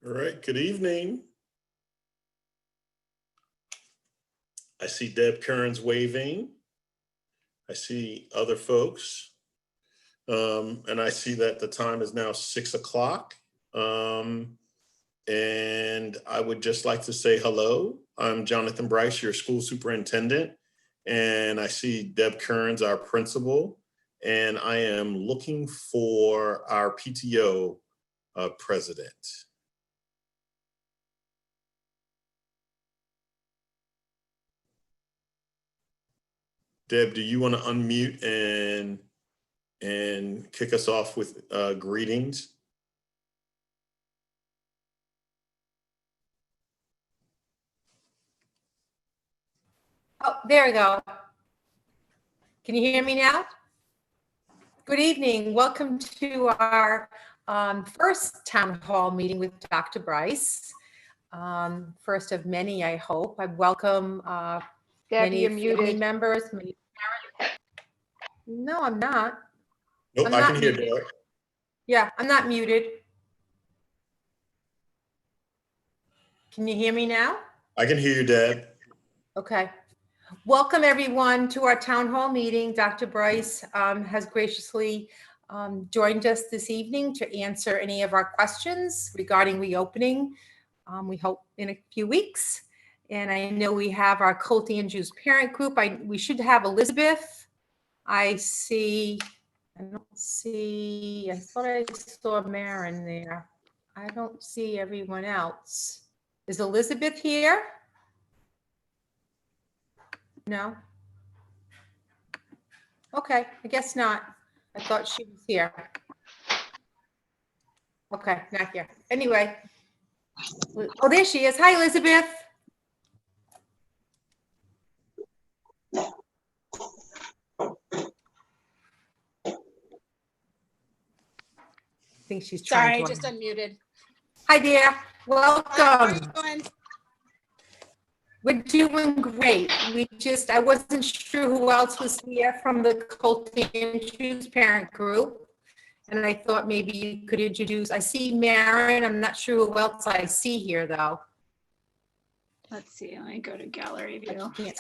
All right, good evening. I see Deb Kearns waving. I see other folks. And I see that the time is now 6 o'clock. And I would just like to say hello. I'm Jonathan Brice, your school superintendent. And I see Deb Kearns, our principal. And I am looking for our PTO president. Deb, do you want to unmute and kick us off with greetings? Oh, there we go. Can you hear me now? Good evening. Welcome to our first town hall meeting with Dr. Brice. First of many, I hope. I welcome many family members. Many parents. No, I'm not. Nope, I can hear Deb. Yeah, I'm not muted. Can you hear me now? I can hear you, Deb. Okay. Welcome, everyone, to our town hall meeting. Dr. Brice has graciously joined us this evening to answer any of our questions regarding reopening. We hope in a few weeks. And I know we have our Colt Andrews parent group. We should have Elizabeth. I thought I saw Marin there. I don't see everyone else. Is Elizabeth here? No? Okay, I guess not. I thought she was here. Okay, not here. Anyway. Oh, there she is. Hi, Elizabeth. I think she's trying to. Sorry, just unmuted. Hi, dear. Welcome. How are you doing? We're doing great. I wasn't sure who else was here from the Colt Andrews parent group. And I thought maybe you could introduce. I see Marin. I'm not sure who else I see here, though. Let's see. Let me go to gallery view. I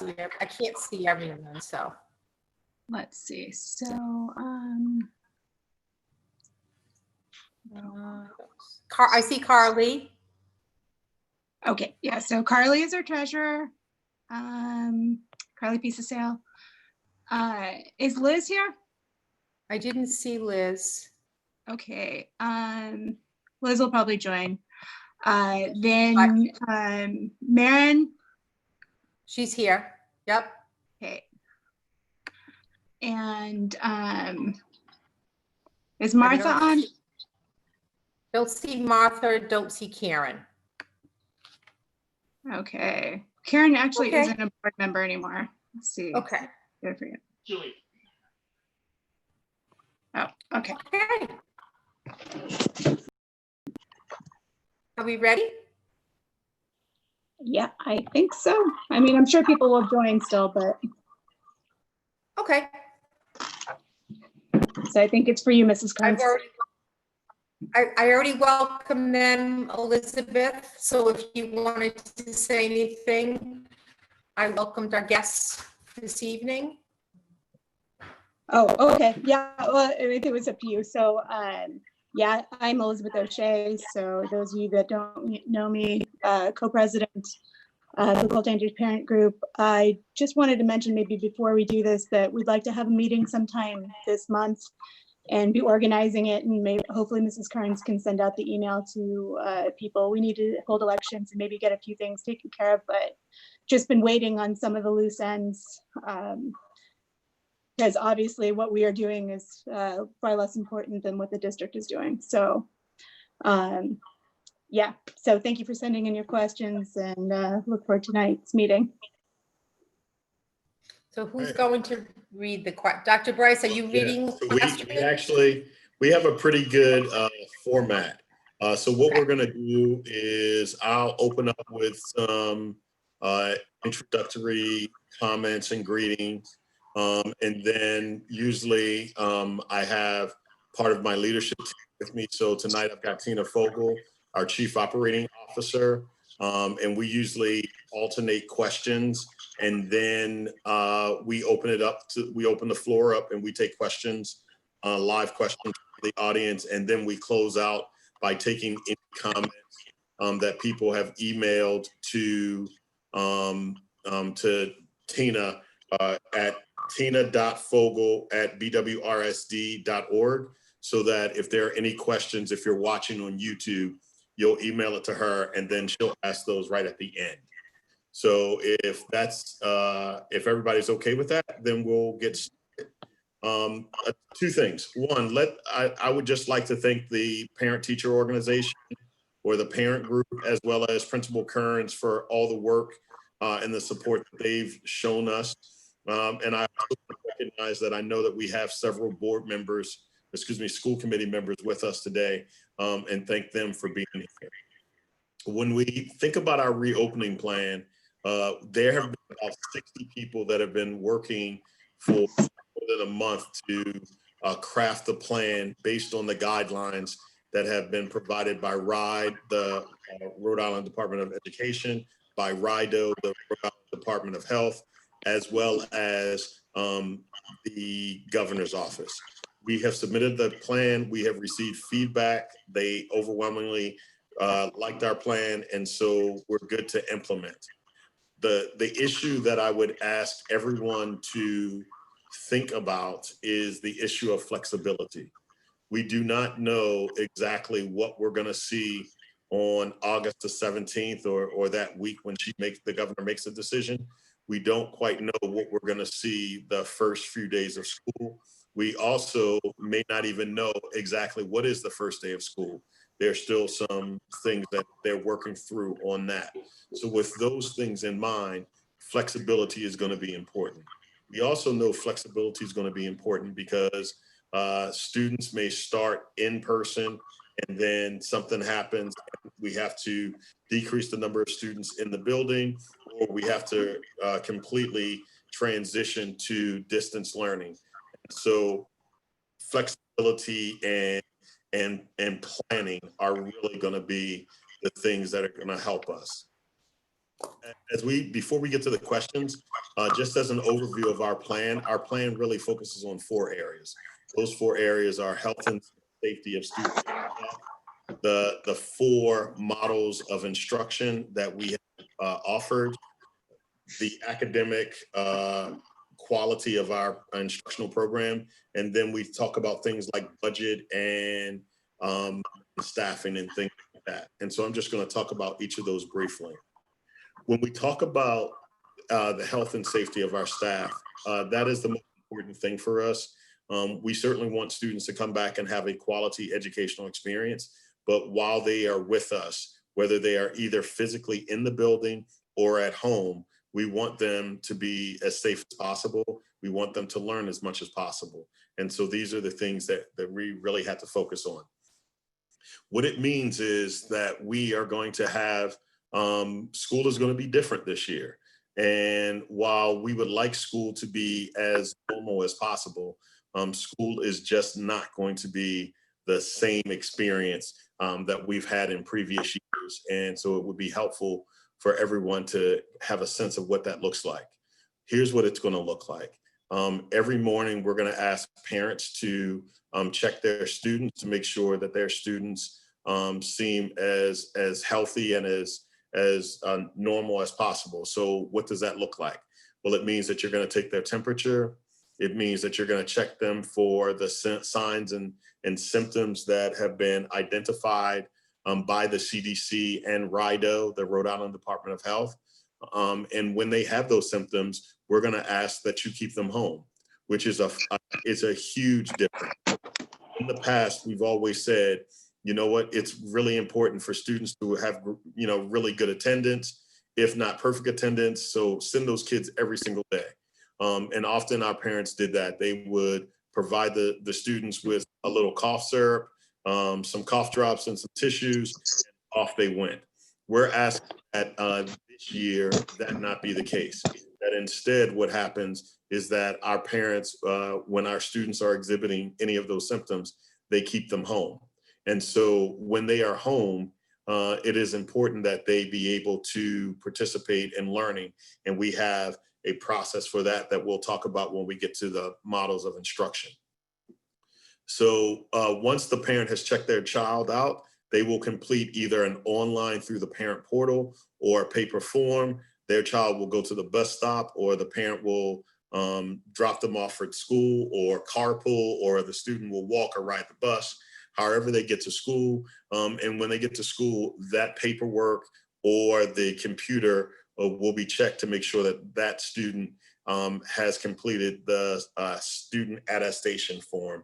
can't see everyone, so. Let's see. So, I see Carly. okay. Yeah. So Carly is our treasurer. Carly Piece of Sale. Is Liz here? I didn't see Liz. Okay. Liz will probably join. Then Marin. She's here. Yep. Okay. And is Martha on? Don't see Martha, don't see Karen. Okay. Karen actually isn't a board member anymore. Let's see. Okay. Good for you. Julie. Oh, okay. Okay. Are we ready? Yeah, I think so. I mean, I'm sure people will join still, but. Okay. So I think it's for you, Mrs. Kearns. I already welcomed them, Elizabeth. So if you wanted to say anything, I welcomed our guests this evening. Oh, okay. Yeah, well, I think it was up to you. So, yeah, I'm Elizabeth O'Shea. So those of you that don't know me, co-president of the Colt Andrews parent group, I just wanted to mention maybe before we do this that we'd like to have a meeting sometime this month and be organizing it, and maybe hopefully Mrs. Kearns can send out the email to people. We need to hold elections and maybe get a few things taken care of, but just been waiting on some of the loose ends. Because obviously what we are doing is far less important than what the district is doing. So yeah, so thank you for sending in your questions, and look forward to tonight's meeting. So who's going to read the question? Dr. Brice, are you reading So the question? we have a pretty good format. So what we're gonna do is I'll open up with some introductory comments and greetings. And then usually I have part of my leadership team with me. So tonight I've got Tina Fogel, our chief operating officer. And we usually alternate questions, and then we open the floor up and we take questions, live questions from the audience, and then we close out by taking any comments that people have emailed to Tina at tina.fogel@bwrsd.org, so that if there are any questions, if you're watching on YouTube, you'll email it to her and then she'll ask those right at the end. So if everybody's okay with that, then we'll get started. Two things. One, I would just like to thank the parent-teacher organization or the parent group, as well as Principal Kearns, for all the work and the support that they've shown us. And I recognize that I know that we have several school committee members with us today, and thank them for being here. When we think about our reopening plan, there have been about 60 people that have been working for more than a month to craft the plan based on the guidelines that have been provided by RIDE, the Rhode Island Department of Education, by RIDO, the Rhode Island Department of Health, as well as the governor's office. We have submitted the plan. We have received feedback. They overwhelmingly liked our plan, and so we're good to implement. The issue that I would ask everyone to think about is the issue of flexibility. We do not know exactly what we're going to see on August the 17th or that week when the governor makes a decision. We don't quite know what we're going to see the first few days of school. We also may not even know exactly what is the first day of school. There's still some things that they're working through on that. So with those things in mind, flexibility is going to be important. We also know flexibility is going to be important because students may start in person and then something happens and we have to decrease the number of students in the building, or we have to completely transition to distance learning. So flexibility and planning are really going to be the things that are going to help us. Before we get to the questions, just as an overview of our plan really focuses on 4 areas. Those 4 areas are health and safety of students, the 4 models of instruction that we have offered, the academic quality of our instructional program, and then we talk about things like budget and staffing and things like that. And so I'm just going to talk about each of those briefly. When we talk about the health and safety of our staff, that is the most important thing for us. We certainly want students to come back and have a quality educational experience, but while they are with us, whether they are either physically in the building or at home, we want them to be as safe as possible. We want them to learn as much as possible. And so these are the things that we really have to focus on. What it means is that we are going to have, school is going to be different this year. And while we would like school to be as normal as possible, school is just not going to be the same experience that we've had in previous years. And so it would be helpful for everyone to have a sense of what that looks like. Here's what it's going to look like. Every morning, we're going to ask parents to check their students to make sure that their students seem as healthy and as normal as possible. So what does that look like? Well, it means that you're going to take their temperature. It means that you're going to check them for the signs and symptoms that have been identified by the CDC and RIDO, the Rhode Island Department of Health. And when they have those symptoms, we're going to ask that you keep them home, which is a huge difference. In the past, we've always said, you know what, it's really important for students to have, really good attendance, if not perfect attendance. So send those kids every single day. And often our parents did that. They would provide the students with a little cough syrup, some cough drops and some tissues, and off they went. We're asking that this year that not be the case. That instead what happens is that our parents, when our students are exhibiting any of those symptoms, they keep them home. And so when they are home, it is important that they be able to participate in learning. And we have a process for that that we'll talk about when we get to the models of instruction. So once the parent has checked their child out, they will complete either an online through the parent portal or a paper form. Their child will go to the bus stop, or the parent will drop them off at school, or carpool, or the student will walk or ride the bus, however they get to school. And when they get to school, that paperwork or the computer will be checked to make sure that that student has completed the student attestation form,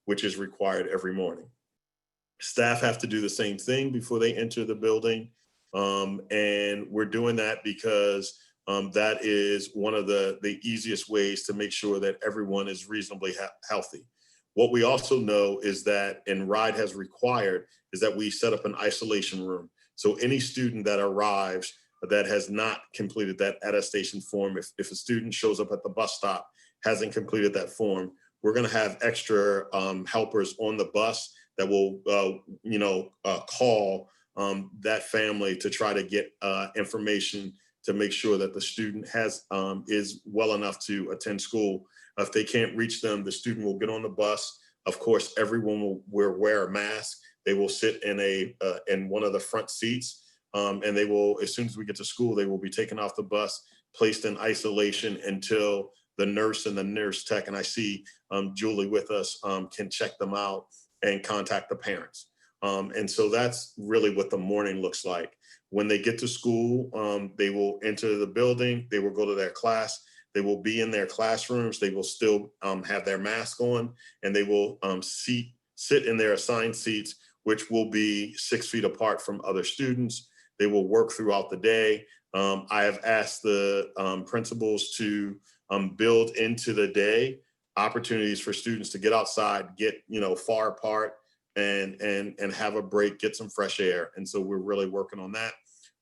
which is required every morning. Staff have to do the same thing before they enter the building. And we're doing that because that is one of the easiest ways to make sure that everyone is reasonably healthy. What we also know is that, and RIDE has required, is that we set up an isolation room. So any student that arrives that has not completed that attestation form, if a student shows up at the bus stop, hasn't completed that form, we're going to have extra helpers on the bus that will, call that family to try to get information to make sure that the student is well enough to attend school. If they can't reach them, the student will get on the bus. Of course, everyone will wear a mask. They will sit in one of the front seats, and they will, as soon as we get to school, they will be taken off the bus, placed in isolation until the nurse and the nurse tech, and I see Julie with us, can check them out and contact the parents. And so that's really what the morning looks like. When they get to school, they will enter the building, they will go to their class, they will be in their classrooms, they will still have their mask on, and they will sit in their assigned seats, which will be 6 feet apart from other students. They will work throughout the day. I have asked the principals to build into the day opportunities for students to get outside, get far apart, and have a break, get some fresh air. And so we're really working on that.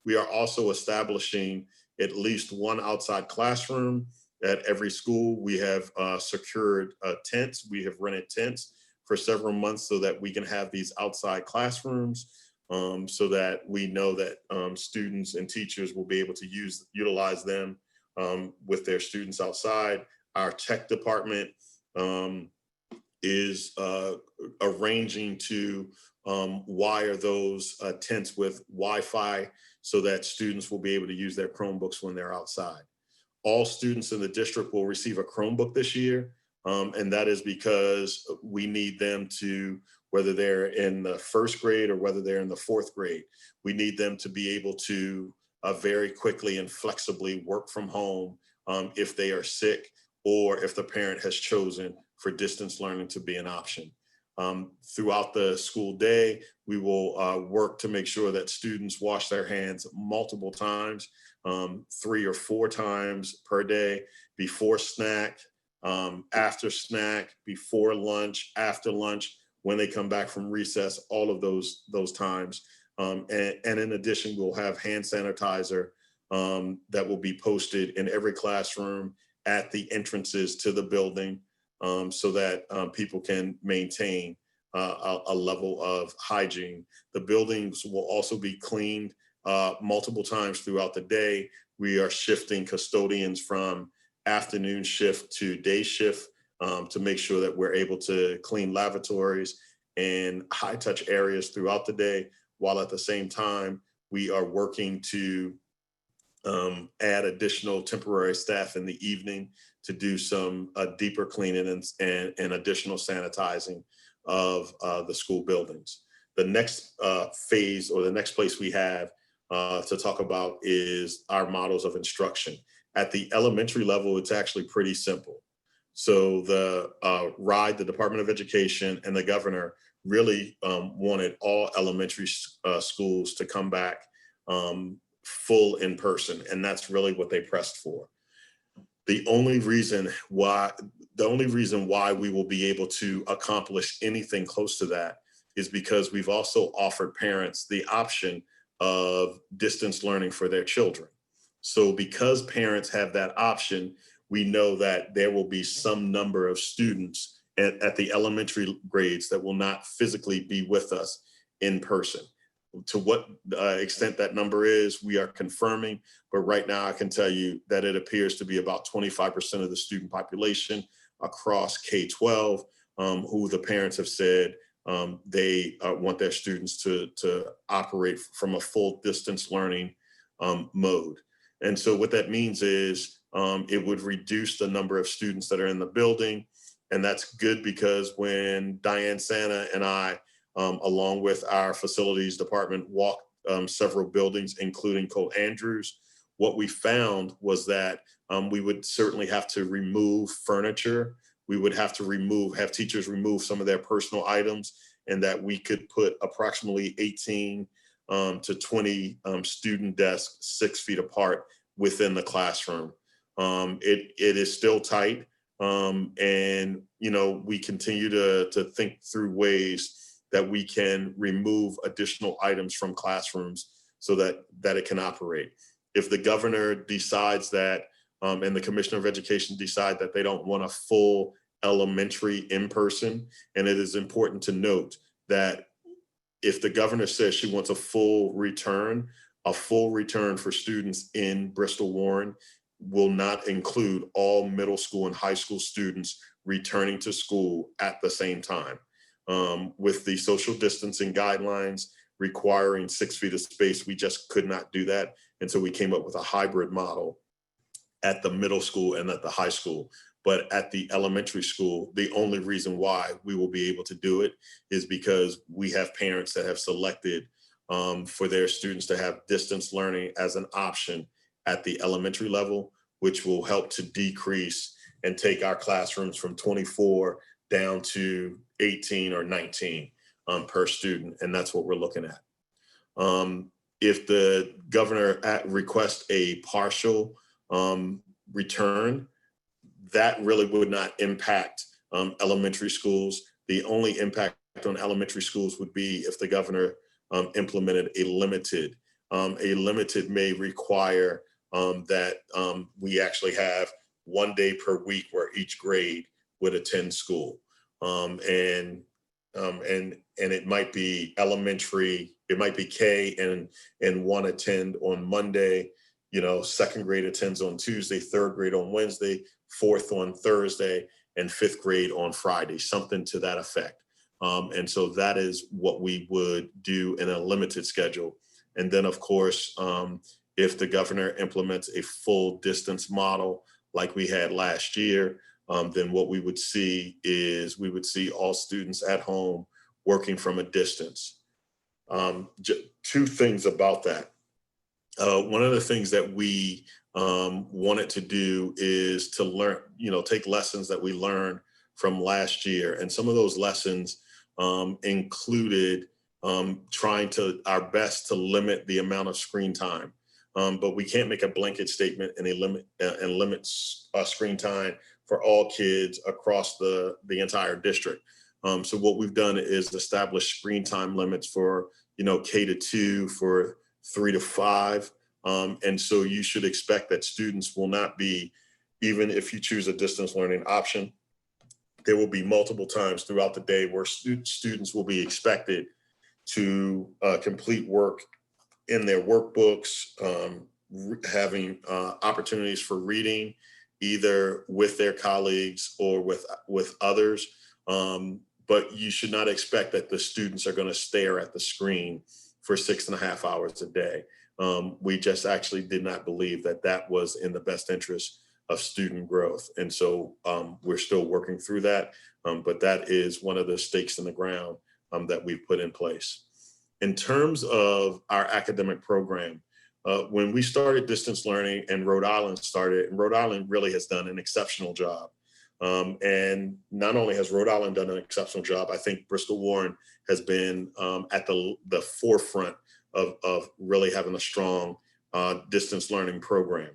We are also establishing at least one outside classroom at every school. We have secured tents. We have rented tents for several months so that we can have these outside classrooms, so that we know that students and teachers will be able to utilize them with their students outside. Our tech department is arranging to wire those tents with Wi-Fi so that students will be able to use their Chromebooks when they're outside. All students in the district will receive a Chromebook this year, and that is because we need them to, whether they're in the first grade or whether they're in the fourth grade, we need them to be able to very quickly and flexibly work from home if they are sick or if the parent has chosen for distance learning to be an option. Throughout the school day, we will work to make sure that students wash their hands multiple times, 3 or 4 times per day, before snack, after snack, before lunch, after lunch, when they come back from recess, all of those times. And in addition, we'll have hand sanitizer that will be posted in every classroom at the entrances to the building, so that people can maintain a level of hygiene. The buildings will also be cleaned multiple times throughout the day. We are shifting custodians from afternoon shift to day shift to make sure that we're able to clean lavatories and high touch areas throughout the day, while at the same time, we are working to add additional temporary staff in the evening to do some deeper cleaning and additional sanitizing of the school buildings. The next phase, or the next place we have to talk about, is our models of instruction. At the elementary level, it's actually pretty simple. So the RIDE, the Department of Education, and the governor really wanted all elementary schools to come back full in person, and that's really what they pressed for. The only reason why we will be able to accomplish anything close to that is because we've also offered parents the option of distance learning for their children. So because parents have that option, we know that there will be some number of students at the elementary grades that will not physically be with us in person. to what extent that number is, we are confirming, but right now I can tell you that it appears to be about 25% of the student population across K-12 who the parents have said they want their students to operate from a full distance learning mode. And so what that means is it would reduce the number of students that are in the building. And that's good because when Diane Santa and I, along with our facilities department, walked several buildings, including Colt Andrews, what we found was that we would certainly have to remove furniture. We would have to have teachers remove some of their personal items, and that we could put approximately 18 to 20 student desks 6 feet apart within the classroom. It is still tight. And, you know, we continue to think through ways that we can remove additional items from classrooms so that it can operate. If the governor decides that, and the commissioner of education decide that they don't want a full elementary in person, and it is important to note that if the governor says she wants a full return for students in Bristol Warren will not include all middle school and high school students returning to school at the same time. With the social distancing guidelines requiring 6 feet of space, we just could not do that. And so we came up with a hybrid model at the middle school and at the high school. But at the elementary school, the only reason why we will be able to do it is because we have parents that have selected for their students to have distance learning as an option at the elementary level, which will help to decrease and take our classrooms from 24 down to 18 or 19 per student. And that's what we're looking at. If the governor requests a partial return, that really would not impact elementary schools. The only impact on elementary schools would be if the governor implemented a limited. A limited may require that we actually have 1 day per week where each grade would attend school. And it might be elementary, it might be K and one attend on Monday, you know, second grade attends on Tuesday, third grade on Wednesday, fourth on Thursday, and fifth grade on Friday, something to that effect. And so that is what we would do in a limited schedule. And then of course, if the governor implements a full distance model like we had last year, then what we would see is we would see all students at home working from a distance. Two things about that. One of the things that we wanted to do is to learn, you know, take lessons that we learned from last year. And some of those lessons included trying our best to limit the amount of screen time. But we can't make a blanket statement and limit screen time for all kids across the entire district. So what we've done is establish screen time limits for, you know, K-2, for 3 to 5. And so you should expect that students will not be, even if you choose a distance learning option, there will be multiple times throughout the day where students will be expected to complete work in their workbooks, having opportunities for reading, either with their colleagues or with others. But you should not expect that the students are going to stare at the screen for 6.5 hours a day. We just actually did not believe that that was in the best interest of student growth. And so we're still working through that, but that is one of the stakes in the ground that we've put in place. In terms of our academic program, when we started distance learning and Rhode Island started, and Rhode Island really has done an exceptional job. And not only has Rhode Island done an exceptional job, I think Bristol Warren has been at the forefront of really having a strong distance learning program.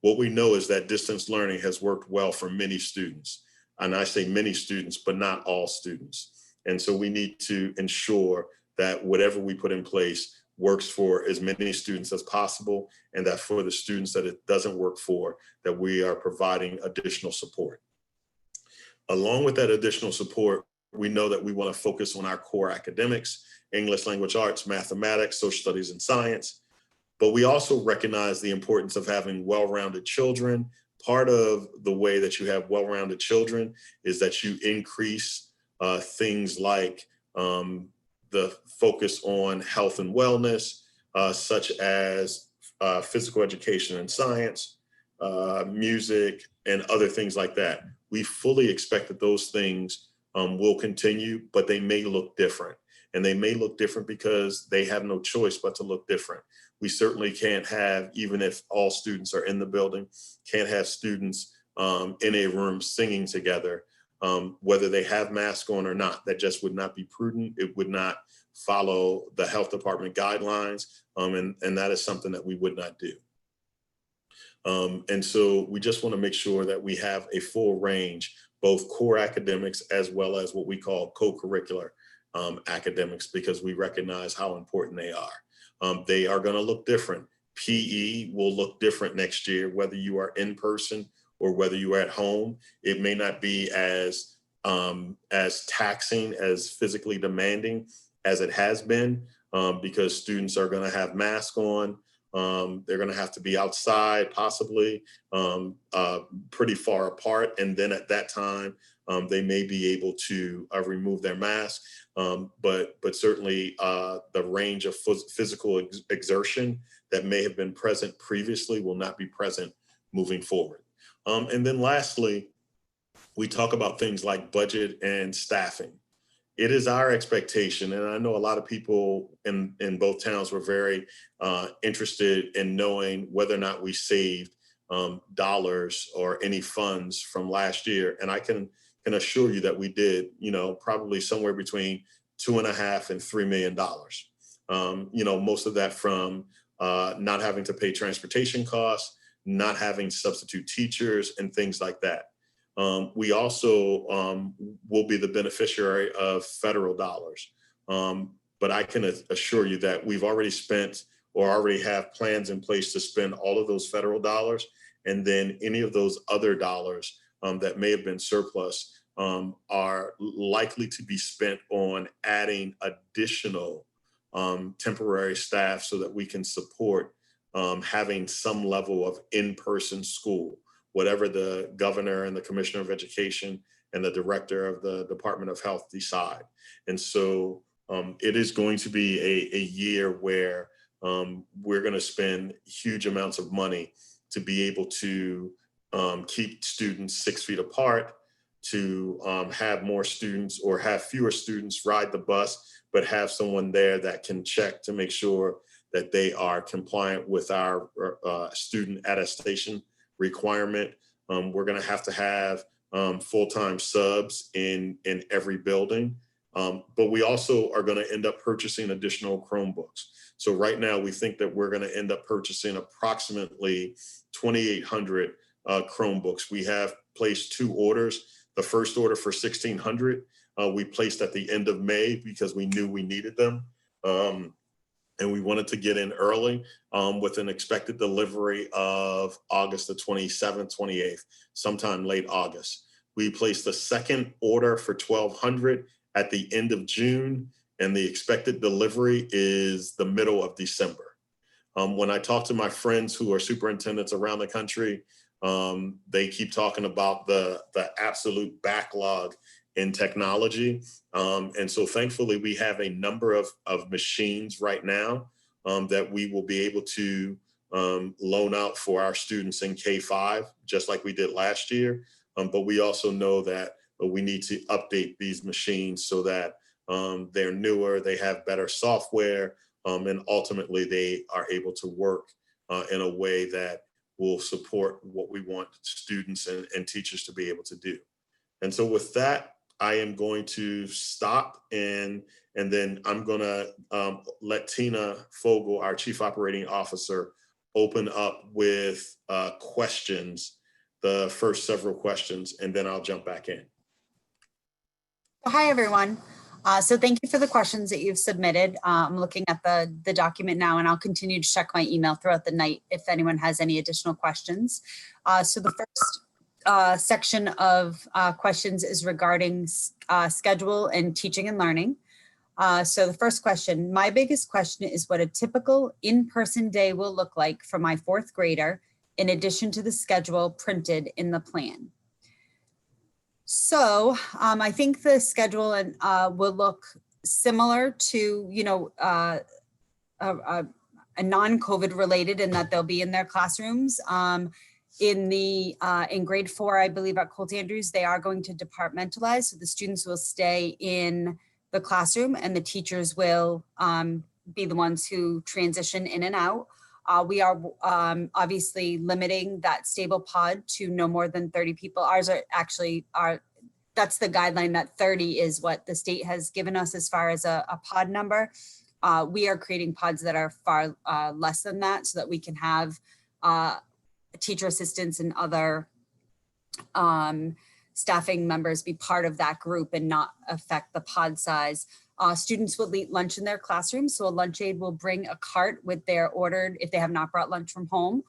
What we know is that distance learning has worked well for many students. And I say many students, but not all students. And so we need to ensure that whatever we put in place works for as many students as possible, and that for the students that it doesn't work for, that we are providing additional support. Along with that additional support, we know that we want to focus on our core academics, English language arts, mathematics, social studies, and science. But we also recognize the importance of having well-rounded children. Part of the way that you have well-rounded children is that you increase things like the focus on health and wellness, such as physical education and science, music, and other things like that. We fully expect that those things will continue, but they may look different. And they may look different because they have no choice but to look different. We certainly can't have, even if all students are in the building, can't have students in a room singing together, whether they have masks on or not. That just would not be prudent. It would not follow the health department guidelines. And that is something that we would not do. And so we just want to make sure that we have a full range, both core academics as well as what we call co-curricular academics, because we recognize how important they are. They are going to look different. PE will look different next year, whether you are in person or whether you are at home. It may not be as taxing, as physically demanding as it has been, because students are going to have masks on. They're going to have to be outside, possibly pretty far apart. And then at that time, they may be able to remove their mask. But certainly the range of physical exertion that may have been present previously will not be present moving forward. And then lastly, we talk about things like budget and staffing. It is our expectation, and I know a lot of people in both towns were very interested in knowing whether or not we saved dollars or any funds from last year. And I can assure you that we did, probably somewhere between $2.5 and $3 million. Most of that from not having to pay transportation costs, not having substitute teachers, and things like that. We also will be the beneficiary of federal dollars. But I can assure you that we've already spent or already have plans in place to spend all of those federal dollars. And then any of those other dollars that may have been surplus are likely to be spent on adding additional temporary staff so that we can support having some level of in-person school, whatever the governor and the commissioner of education and the director of the Department of Health decide. And so it is going to be a year where we're going to spend huge amounts of money to be able to keep students 6 feet apart, to have more students or have fewer students ride the bus, but have someone there that can check to make sure that they are compliant with our student attestation requirement. We're going to have full-time subs in every building, but we also are going to end up purchasing additional Chromebooks. So right now we think that we're going to end up purchasing approximately 2,800 Chromebooks. We have placed 2 orders. The first order for 1,600 we placed at the end of May because we knew we needed them. And we wanted to get in early with an expected delivery of August the 27th, 28th, sometime late August. We placed the second order for 1,200 at the end of June, and the expected delivery is the middle of December. When I talk to my friends who are superintendents around the country, they keep talking about the absolute backlog in technology. And so thankfully we have a number of machines right now that we will be able to loan out for our students in K-5, just like we did last year. But we also know that we need to update these machines so that they're newer, they have better software, and ultimately they are able to work in a way that will support what we want students and teachers to be able to do. And so with that, I am going to stop and then I'm going to let Tina Fogel, our Chief Operating Officer, open up with questions, the first several questions, and then I'll jump back in. Hi, everyone. So thank you for the questions that you've submitted. I'm looking at the document now, and I'll continue to check my email throughout the night if anyone has any additional questions. So the section of questions is regarding schedule and teaching and learning. So the first question, my biggest question is what a typical in-person day will look like for my fourth grader in addition to the schedule printed in the plan. So I think the schedule will look similar to, you know, a non-COVID related in that they'll be in their classrooms. In grade 4, I believe at Colt Andrews, they are going to departmentalize. So the students will stay in the classroom and the teachers will be the ones who transition in and out. We are obviously limiting that stable pod to no more than 30 people. Ours are actually, that's the guideline, that 30 is what the state has given us as far as a pod number. We are creating pods that are far less than that so that we can have teacher assistants and other staffing members be part of that group and not affect the pod size. Students will eat lunch in their classroom. So a lunch aide will bring a cart with their ordered, if they have not brought lunch from home,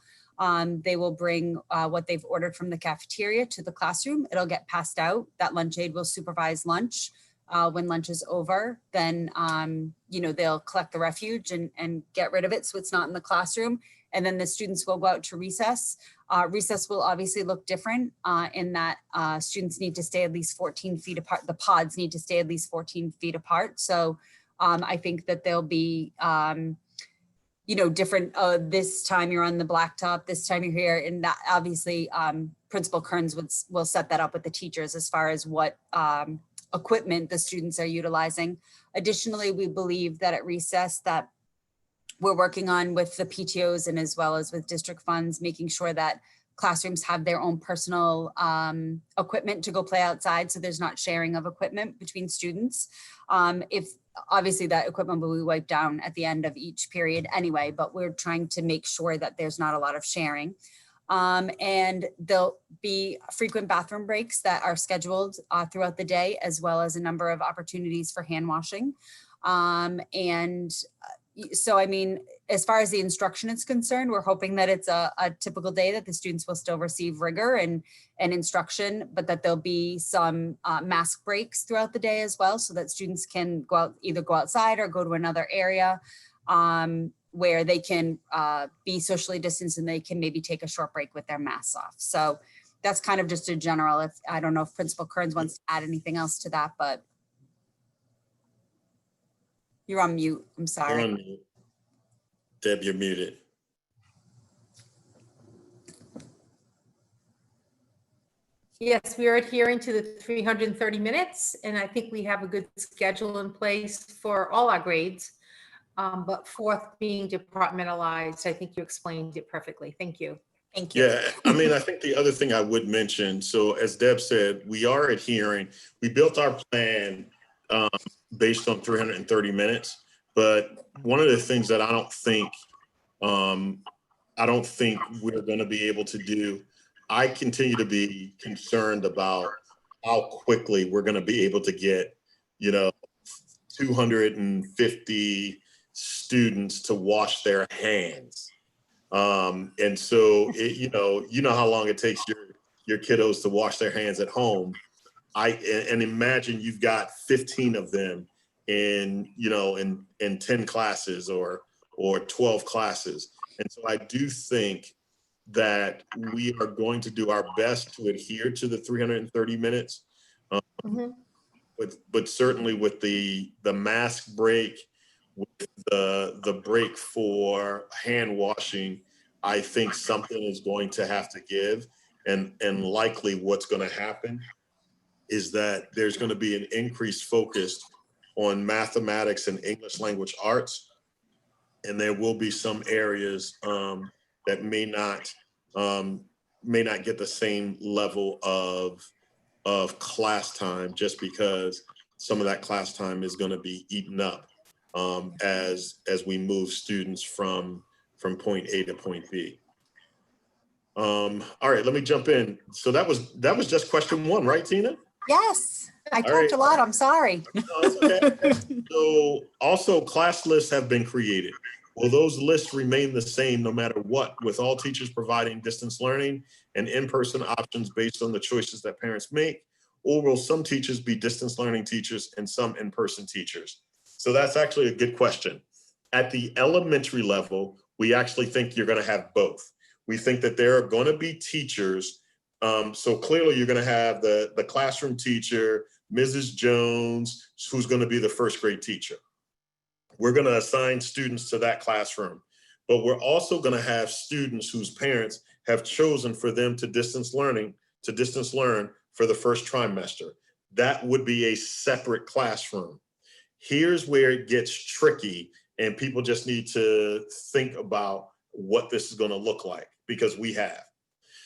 they will bring what they've ordered from the cafeteria to the classroom. It'll get passed out. That lunch aide will supervise lunch. When lunch is over, then, you know, they'll collect the refuge and get rid of it so it's not in the classroom. And then the students will go out to recess. Recess will obviously look different in that students need to stay at least 14 feet apart. The pods need to stay at least 14 feet apart. So I think that there'll be, you know, different, this time you're on the blacktop, this time you're here. And that obviously Principal Kearns will set that up with the teachers as far as what equipment the students are utilizing. Additionally, we believe that at recess that we're working on with the PTOs and as well as with district funds, making sure that classrooms have their own personal equipment to go play outside. So there's not sharing of equipment between students. If obviously that equipment will be wiped down at the end of each period anyway, but we're trying to make sure that there's not a lot of sharing. And there'll be frequent bathroom breaks that are scheduled throughout the day, as well as a number of opportunities for hand washing. So, I mean, as far as the instruction is concerned, we're hoping that it's a typical day that the students will still receive rigor and instruction, but that there'll be some mask breaks throughout the day as well, so that students can go out, either go outside or go to another area where they can be socially distanced and they can maybe take a short break with their masks off. So that's kind of just a general, I don't know if Principal Kearns wants to add anything else to that, but you're on mute. I'm sorry. You're on mute. Deb, you're muted. Yes, we are adhering to the 330 minutes, and I think we have a good schedule in place for all our grades. But fourth being departmentalized, I think you explained it perfectly. Thank you. Thank you. Yeah, I mean, I think the other thing I would mention, so as Deb said, we are adhering. We built our plan based on 330 minutes, but one of the things that I don't think we're going to be able to do, I continue to be concerned about how quickly we're going to be able to get, 250 students to wash their hands. And so, you know how long it takes your kiddos to wash their hands at home. And imagine you've got 15 of them in 10 classes or 12 classes. And so I do think that we are going to do our best to adhere to the 330 minutes. But certainly with the mask break, with the break for hand washing, I think something is going to have to give. And likely what's going to happen is that there's going to be an increased focus on mathematics and English language arts. And there will be some areas that may not get the same level of class time, just because some of that class time is going to be eaten up as we move students from point A to point B. All right, let me jump in. So that was just question one, right, Tina? Yes, I talked right. a lot. I'm sorry. No, that's okay. So also class lists have been created. Will those lists remain the same no matter what, with all teachers providing distance learning and in-person options based on the choices that parents make? Or will some teachers be distance learning teachers and some in-person teachers? So that's actually a good question. At the elementary level, we actually think you're going to have both. We think that there are going to be teachers. So clearly you're going to have the classroom teacher, Mrs. Jones, who's going to be the first grade teacher. We're going to assign students to that classroom, but we're also going to have students whose parents have chosen for them to distance learn for the first trimester. That would be a separate classroom. Here's where it gets tricky, and people just need to think about what this is going to look like, because we have.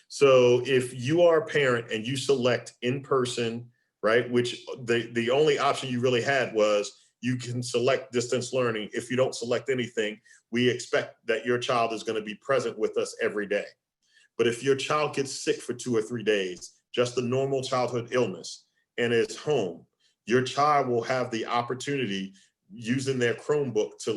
So if you are a parent and you select in person, right, which the only option you really had was you can select distance learning. If you don't select anything, we expect that your child is going to be present with us every day. But if your child gets sick for 2 or 3 days, just a normal childhood illness, and is home, your child will have the opportunity using their Chromebook to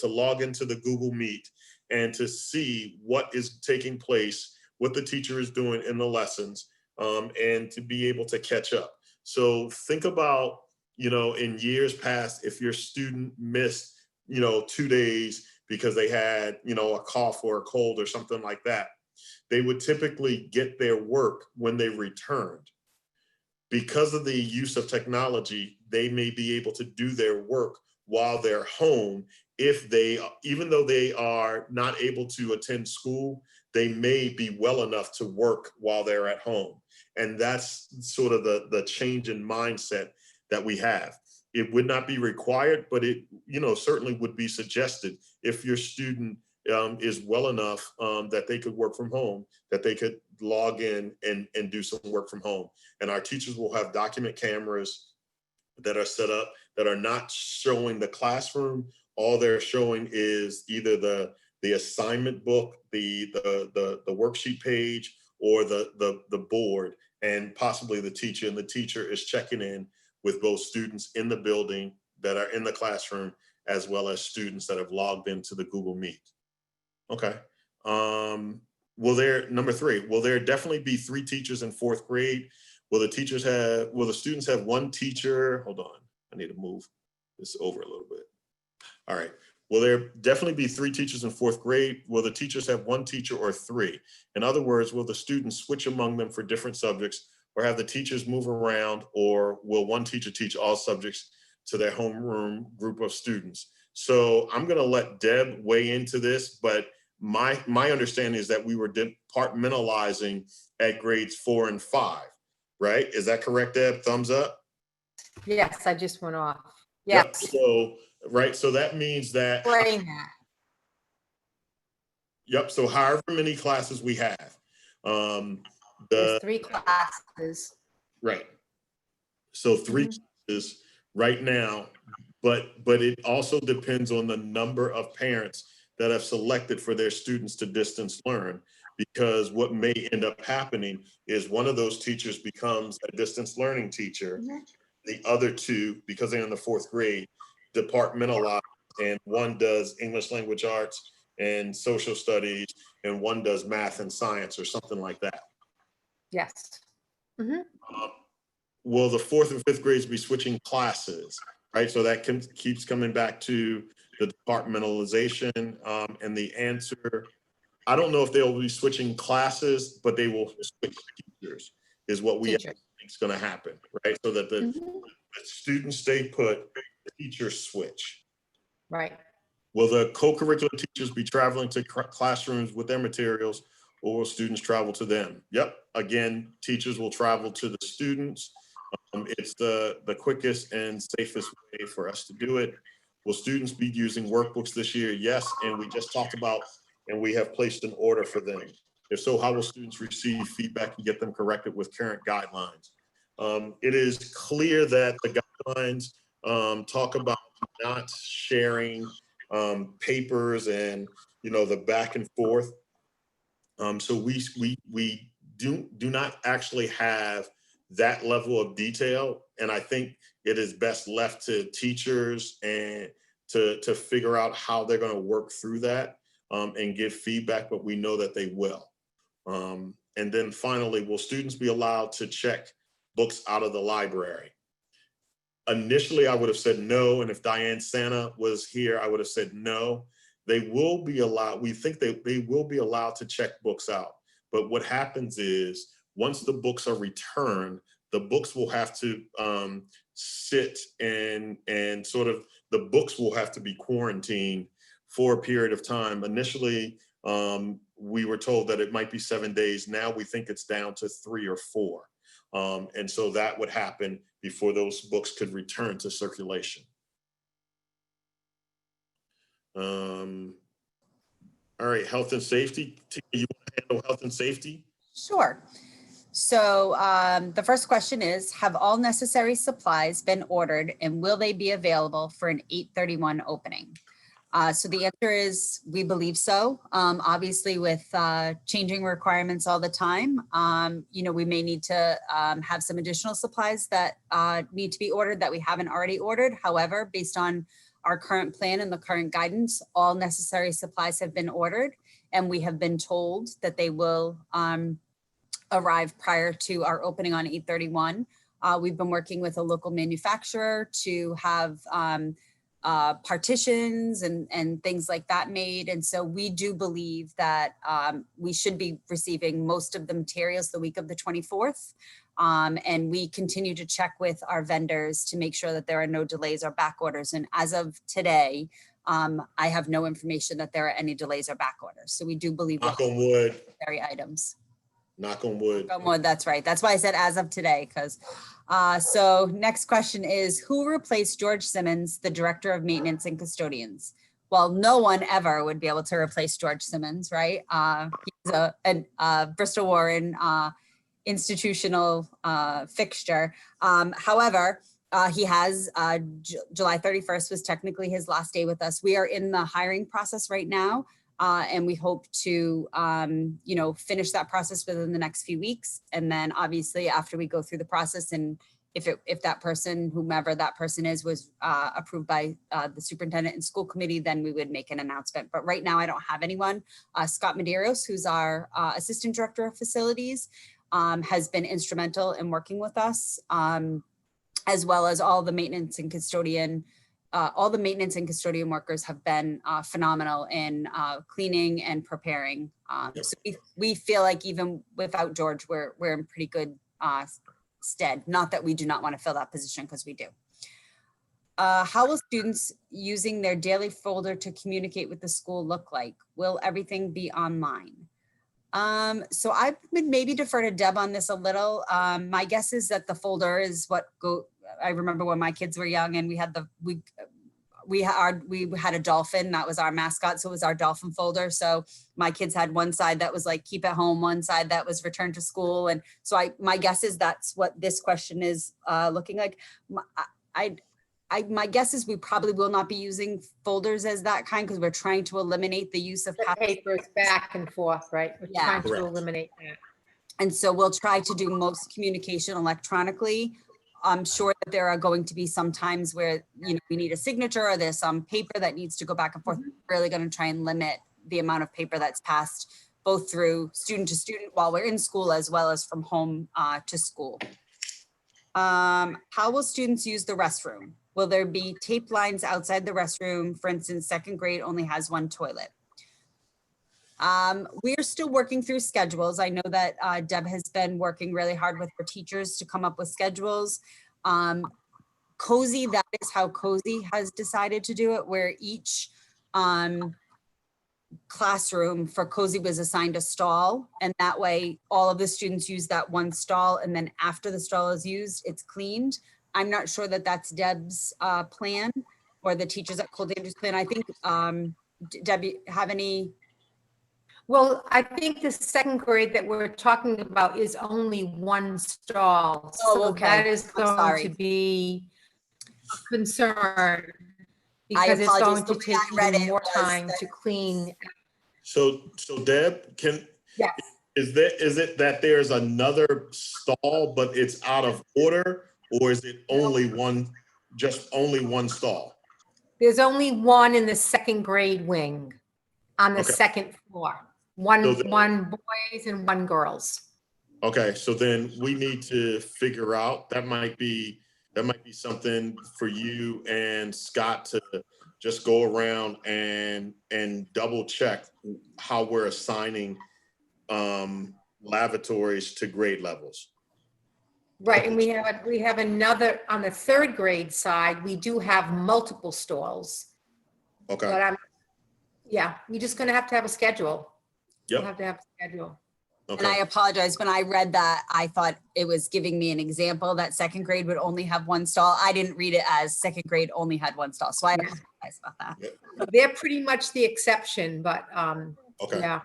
log into the Google Meet and to see what is taking place, what the teacher is doing in the lessons, and to be able to catch up. So think about, in years past, if your student missed, 2 days because they had, a cough or a cold or something like that, they would typically get their work when they returned. Because of the use of technology, they may be able to do their work while they're home. Even though they are not able to attend school, they may be well enough to work while they're at home. And that's sort of the change in mindset that we have. It would not be required, but it, certainly would be suggested if your student is well enough that they could work from home, that they could log in and do some work from home. And our teachers will have document cameras that are set up that are not showing the classroom. All they're showing is either the assignment book, the worksheet page, or the board, and possibly the teacher. And the teacher is checking in with both students in the building that are in the classroom, as well as students that have logged into the Google Meet. Okay. Number 3, will there definitely be 3 teachers in 4th grade? Will the students have 1 teacher? Hold on, I need to move this over a little bit. All right. Will there definitely be 3 teachers in 4th grade? Will the teachers have 1 teacher or 3? In other words, will the students switch among them for different subjects, or have the teachers move around, or will 1 teacher teach all subjects to their homeroom group of students? So I'm going to let Deb weigh into this, but my understanding is that we were departmentalizing at grades 4 and 5, right? Is that correct, Deb? Thumbs up? Yes, I just went off. Yep. Yes. So, right. So that means that. Explain that. Yep. So however many classes we have. There's 3 classes. Right. So 3 classes right now, but it also depends on the number of parents that have selected for their students to distance learn, because what may end up happening is one of those teachers becomes a distance learning teacher. The other 2, because they're in the 4th grade, departmentalize, and 1 does English language arts and social studies, and 1 does math and science or something like that. Yes. Will the 4th and 5th grades be switching classes, right? So that keeps coming back to the departmentalization, and the answer, I don't know if they'll be switching classes, but they will switch teachers, is what we think is going to happen, right? So that the students stay put, the teachers switch. Right. Will the co-curricular teachers be traveling to classrooms with their materials, or will students travel to them? Yep. Again, teachers will travel to the students. It's the quickest and safest way for us to do it. Will students be using workbooks this year? Yes. And we just talked about, and we have placed an order for them. If so, how will students receive feedback and get them corrected with current guidelines? It is clear that the guidelines talk about not sharing papers and, the back and forth. So we do not actually have that level of detail. And I think it is best left to teachers and to figure out how they're going to work through that and give feedback, but we know that they will. And then finally, will students be allowed to check books out of the library? Initially, I would have said no, and if Diane Santa was here, I would have said no. They will be allowed, we think they will be allowed to check books out. But what happens is, once the books are returned, the books will have to sit and sort of, the books will have to be quarantined for a period of time. Initially, we were told that it might be 7 days. Now we think it's down to 3 or 4. And so that would happen before those books could return to circulation. All right, health and safety. Tina, you want to handle health and safety? Sure. So the first question is, have all necessary supplies been ordered and will they be available for an 8/31 opening? So the answer is, we believe so. Obviously with changing requirements all the time, we may need to have some additional supplies that need to be ordered that we haven't already ordered. However, based on our current plan and the current guidance, all necessary supplies have been ordered, and we have been told that they will arrive prior to our opening on 8/31. We've been working with a local manufacturer to have partitions and things like that made. And so we do believe that we should be receiving most of the materials the week of the 24th. And we continue to check with our vendors to make sure that there are no delays or back orders. And as of today, I have no information that there are any delays or back orders. So we do believe Knock on wood. necessary items. Knock on wood. Knock on wood, that's right. That's why I said as of today, because so next question is, who replaced George Simmons, the Director of Maintenance and Custodians? Well, no one ever would be able to replace George Simmons, right? He's a Bristol Warren institutional fixture. However, he has July 31st was technically his last day with us. We are in the hiring process right now. And we hope to, finish that process within the next few weeks. And then obviously after we go through the process, and if that person, whomever that person is, was approved by the superintendent and school committee, then we would make an announcement. But right now I don't have anyone. Scott Medeiros, who's our assistant director of facilities, has been instrumental in working with us, as well as all the maintenance and custodian workers have been phenomenal in cleaning and preparing. So we feel like even without George, we're in pretty good stead. Not that we do not want to fill that position, because we do. How will students using their daily folder to communicate with the school look like? Will everything be online? So I would maybe defer to Deb on this a little. My guess is that the folder is I remember when my kids were young and we had a dolphin, that was our mascot. So it was our dolphin folder. So my kids had one side that was like keep at home, one side that was return to school. And so my guess is that's what this question is looking like. My guess is we probably will not be using folders as that kind, because we're trying to eliminate the use of Papers back and forth, right? We're Yeah. trying to Correct. eliminate that. And so we'll try to do most communication electronically. I'm sure that there are going to be some times where, we need a signature or there's some paper that needs to go back and forth. We're really going to try and limit the amount of paper that's passed both through student to student while we're in school, as well as from home to school. How will students use the restroom? Will there be tape lines outside the restroom? For instance, second grade only has one toilet. We are still working through schedules. I know that Deb has been working really hard with her teachers to come up with schedules. Cozy, that is how Cozy has decided to do it, where each classroom for Cozy was assigned a stall. And that way all of the students use that one stall. And then after the stall is used, it's cleaned. I'm not sure that that's Deb's plan or the teachers at Colt Andrews plan. I think, Deb, you have any? Well, I think the second grade that we're talking about is only one stall. Oh, So okay. that is I'm sorry. going to be a concern, I because it's apologize. going The to way take I read even it more was time that- to clean. So Deb, Yes. is it that there's another stall, but it's out of order, or is it only one stall? There's only one in the second grade wing on the Okay. second floor. So One, then- one boys and one girls. Okay, so then we need to figure out, that might be something for you and Scott to just go around and double check how we're assigning lavatories to grade levels. Right, and we have another, on the third grade side, we do have multiple stalls. Okay, But yeah, we're just gonna have to have a schedule. We'll yep, have to have a schedule. And I okay, apologize, when I read that, I thought it was giving me an example that second grade would only have one stall. I didn't read it as second grade only had one stall, so I Yeah. apologize about that. They're pretty much the exception, but okay. yeah,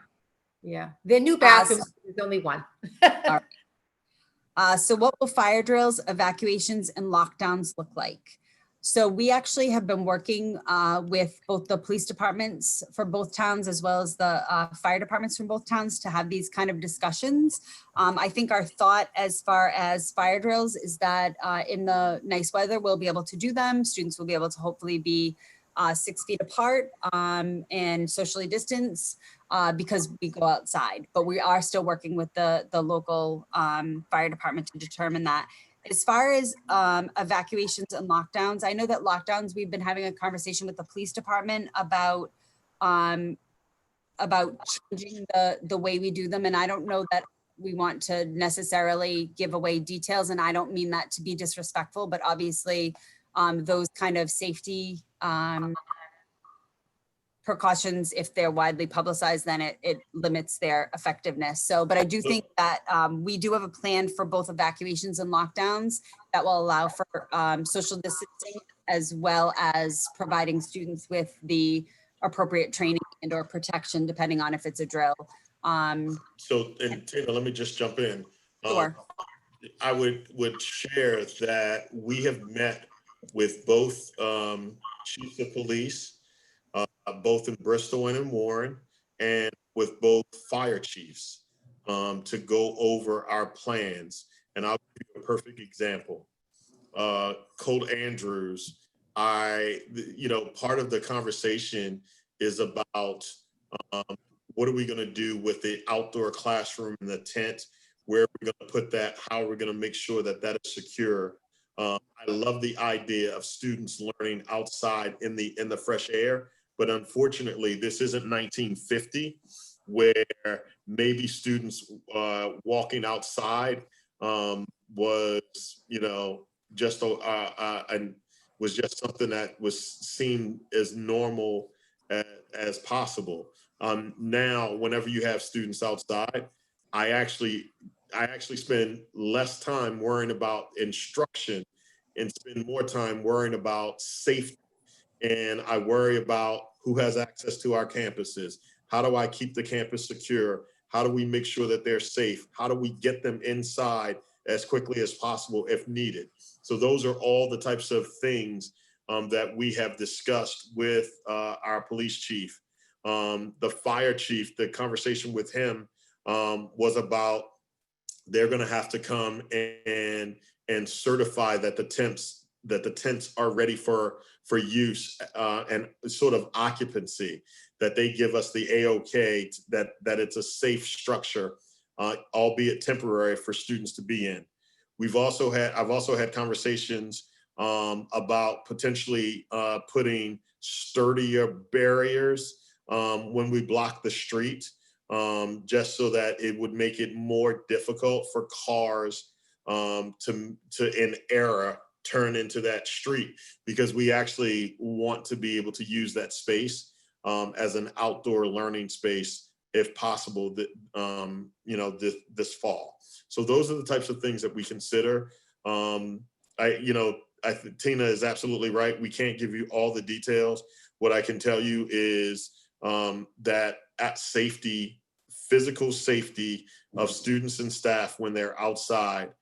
yeah. Their new bathrooms, there's only one. So what will fire drills, evacuations, and lockdowns look like? So we actually have been working with both the police departments for both towns as well as the fire departments from both towns to have these kind of discussions. I think our thought as far as fire drills is that in the nice weather, we'll be able to do them. Students will be able to hopefully be 6 feet apart and socially distanced because we go outside. But we are still working with the local fire department to determine that. As far as evacuations and lockdowns, I know that lockdowns, we've been having a conversation with the police department about changing the way we do them. And I don't know that we want to necessarily give away details. And I don't mean that to be disrespectful, but obviously those kind of safety precautions, if they're widely publicized, then it limits their effectiveness. So, but I do think that we do have a plan for both evacuations and lockdowns that will allow for social distancing as well as providing students with the appropriate training and or protection, depending on if it's a drill. So, and Tina, let me just jump in. Sure. I would share that we have met with both chiefs of police, both in Bristol and in Warren, and with both fire chiefs to go over our plans. And I'll give you a perfect example. Colt Andrews, part of the conversation is about what are we going to do with the outdoor classroom and the tent? Where are we going to put that? How are we going to make sure that that is secure? I love the idea of students learning outside in the fresh air, but unfortunately, this isn't 1950, where maybe students walking outside was, just was just something that was seen as normal as possible. Now, whenever you have students outside, I actually spend less time worrying about instruction and spend more time worrying about safety. And I worry about who has access to our campuses. How do I keep the campus secure? How do we make sure that they're safe? How do we get them inside as quickly as possible if needed? So those are all the types of things that we have discussed with our police chief. The fire chief, the conversation with him was about they're going to have to come and certify that the tents are ready for use and sort of occupancy, that they give us the AOK, that it's a safe structure, albeit temporary, for students to be in. I've also had conversations about potentially putting sturdier barriers when we block the street, just so that it would make it more difficult for cars to in error turn into that street, because we actually want to be able to use that space as an outdoor learning space if possible, this fall. So those are the types of things that we consider. I think Tina is absolutely right. We can't give you all the details. What I can tell you is that at physical safety of students and staff when they're outside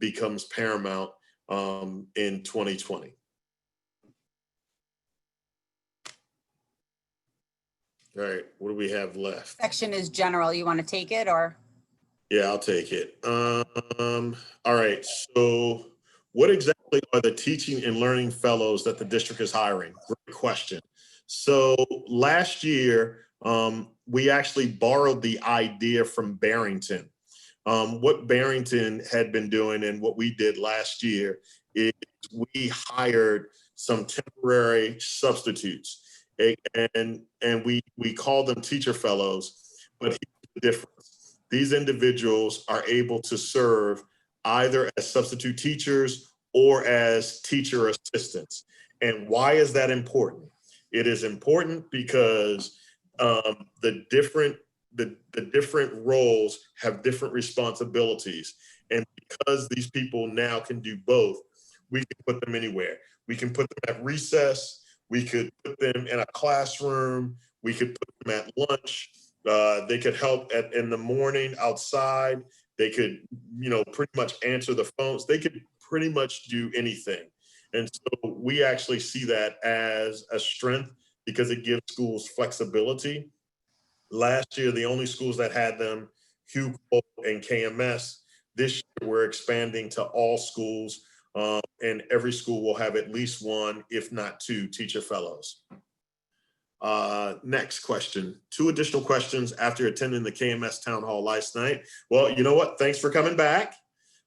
becomes paramount in 2020. All right, what do we have left? Section is general. You want to take it or? Yeah, I'll take it. All right, so what exactly are the teaching and learning fellows that the district is hiring? Great question. So last year, we actually borrowed the idea from Barrington. What Barrington had been doing and what we did last year is we hired some temporary substitutes, and we call them teacher fellows. But here's the difference: these individuals are able to serve either as substitute teachers or as teacher assistants. And why is that important? It is important because the different roles have different responsibilities. And because these people now can do both, we can put them anywhere. We can put them at recess. We could put them in a classroom. We could put them at lunch. They could help in the morning outside. They could, pretty much answer the phones. They could pretty much do anything. And so we actually see that as a strength because it gives schools flexibility. Last year, the only schools that had them, Hugh, Colt, and KMS. This year, we're expanding to all schools, and every school will have at least one, if not two, teacher fellows. Next question. 2 additional questions after attending the KMS town hall last night. Well, you know what? Thanks for coming back.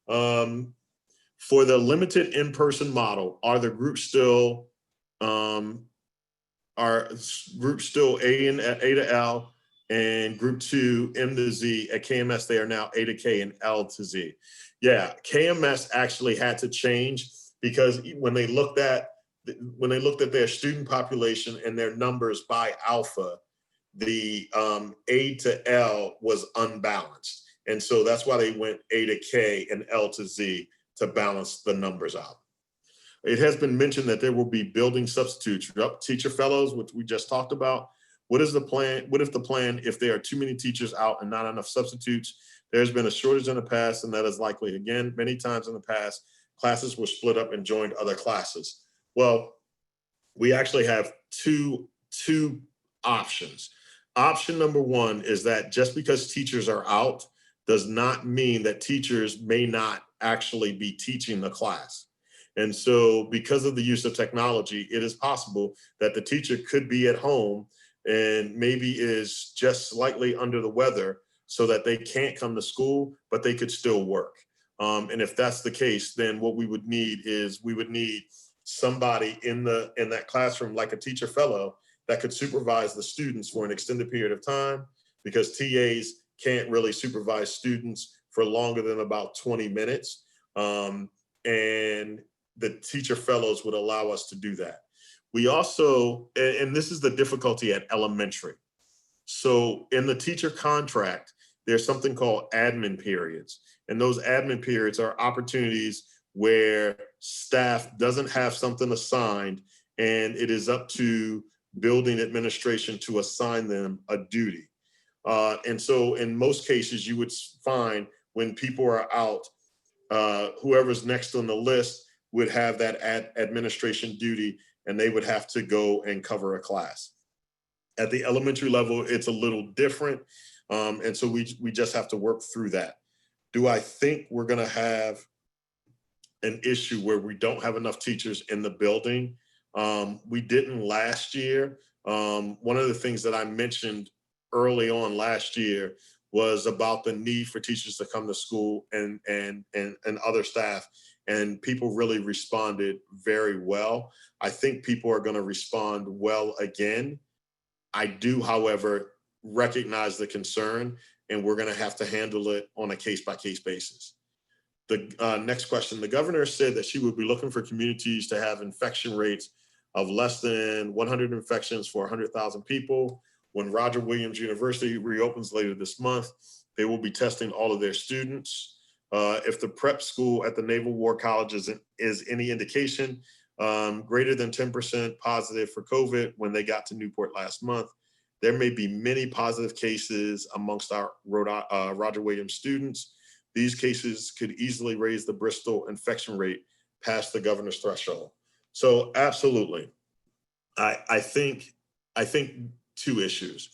For the limited in-person model, are the groups still A to L and group 2 M to Z? At KMS, they are now A to K and L to Z. Yeah, KMS actually had to change because when they looked at their student population and their numbers by alpha, the A to L was unbalanced. And so that's why they went A to K and L to Z to balance the numbers out. It has been mentioned that there will be building substitutes, teacher fellows, which we just talked about. What is the plan? What if the plan, if there are too many teachers out and not enough substitutes? There's been a shortage in the past, and that is likely. Again, many times in the past, classes were split up and joined other classes. Well, we actually have two options. Option number 1 is that just because teachers are out does not mean that teachers may not actually be teaching the class. And so because of the use of technology, it is possible that the teacher could be at home and maybe is just slightly under the weather so that they can't come to school, but they could still work. And if that's the case, then what we would need is somebody in that classroom, like a teacher fellow, that could supervise the students for an extended period of time, because TAs can't really supervise students for longer than about 20 minutes. And the teacher fellows would allow us to do that. We also, and this is the difficulty at elementary. So in the teacher contract, there's something called admin periods. And those admin periods are opportunities where staff doesn't have something assigned, and it is up to building administration to assign them a duty. And so in most cases, you would find when people are out, whoever's next on the list would have that administration duty, and they would have to go and cover a class. At the elementary level, it's a little different. And so we just have to work through that. Do I think we're gonna have an issue where we don't have enough teachers in the building? We didn't last year. One of the things that I mentioned early on last year was about the need for teachers to come to school and other staff, and people really responded very well. I think people are going to respond well again. I do, however, recognize the concern, and we're going to have to handle it on a case-by-case basis. The next question: the governor said that she would be looking for communities to have infection rates of less than 100 infections for 100,000 people. When Roger Williams University reopens later this month, they will be testing all of their students. If the prep school at the Naval War College is any indication, greater than 10% positive for COVID when they got to Newport last month. There may be many positive cases amongst our Roger Williams students. These cases could easily raise the Bristol infection rate past the governor's threshold. So absolutely, I think 2 issues.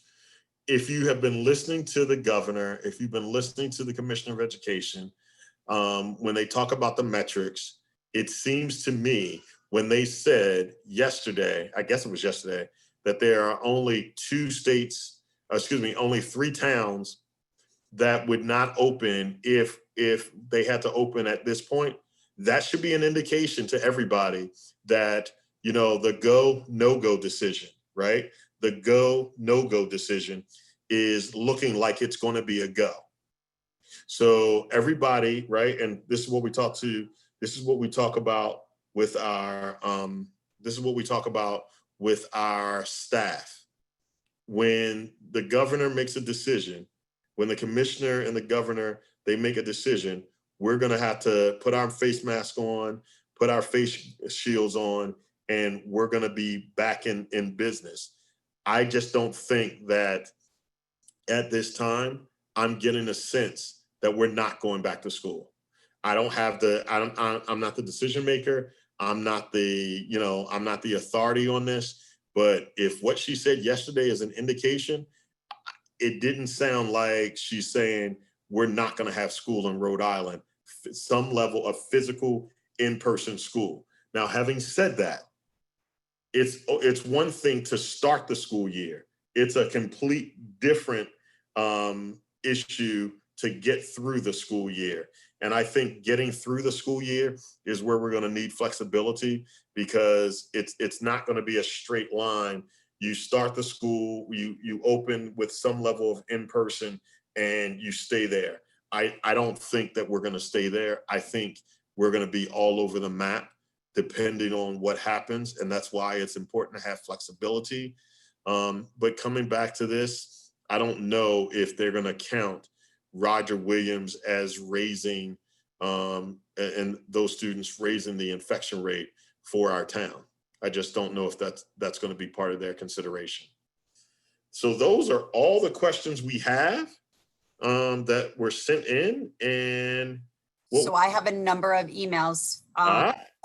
If you have been listening to the governor, if you've been listening to the commissioner of education, when they talk about the metrics, it seems to me when they said yesterday, I guess it was yesterday, that there are only only 3 towns that would not open if they had to open at this point. That should be an indication to everybody that, the go, no-go decision, right? The go, no-go decision is looking like it's going to be a go. So everybody, right? And this is what we talk about with our staff. When the governor makes a decision, when the commissioner and the governor, they make a decision, we're going to have to put our face mask on, put our face shields on, and we're going to be back in business. I just don't think that at this time, I'm getting a sense that we're not going back to school. I'm not the decision maker. I'm not the authority on this, but if what she said yesterday is an indication, it didn't sound like she's saying we're not going to have school in Rhode Island, some level of physical in-person school. Now, having said that, it's one thing to start the school year. It's a complete different issue to get through the school year. And I think getting through the school year is where we're going to need flexibility, because it's not going to be a straight line. You start the school, you open with some level of in-person, and you stay there. I don't think that we're going to stay there. I think we're going to be all over the map depending on what happens. And that's why it's important to have flexibility. But coming back to this, I don't know if they're going to count Roger Williams as raising and those students raising the infection rate for our town. I just don't know if that's going to be part of their consideration. So those are all the questions we have that were sent in. And So I have a number of emails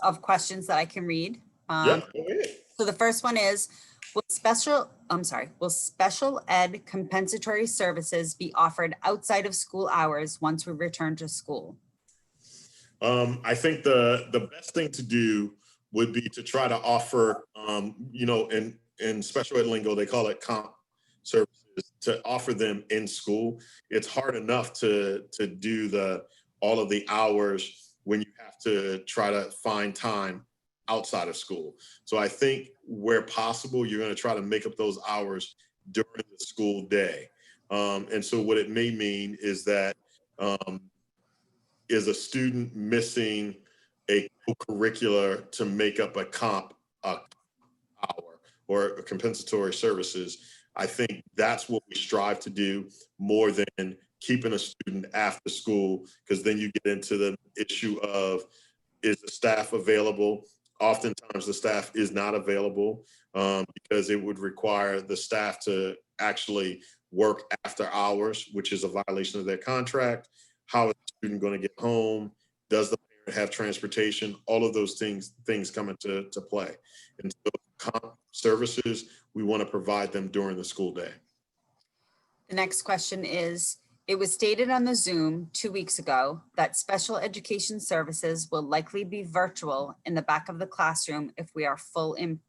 of questions that I can read. Yeah, go ahead. So the first one is, will special ed compensatory services be offered outside of school hours once we return to school? I think the best thing to do would be to try to offer, in special ed lingo, they call it comp services, to offer them in school. It's hard enough to do all of the hours when you have to try to find time outside of school. So I think where possible, you're going to try to make up those hours during the school day. And so what it may mean is that is a student missing a co-curricular to make up a comp hour or a compensatory services, I think that's what we strive to do more than keeping a student after school, because then you get into the issue of, is the staff available? Oftentimes the staff is not available because it would require the staff to actually work after hours, which is a violation of their contract. How is the student going to get home? Does the parent have transportation? All of those things come into play. And so comp services, we want to provide them during the school day. The next question is, it was stated on the Zoom 2 weeks ago that special education services will likely be virtual in the back of the classroom if we are full in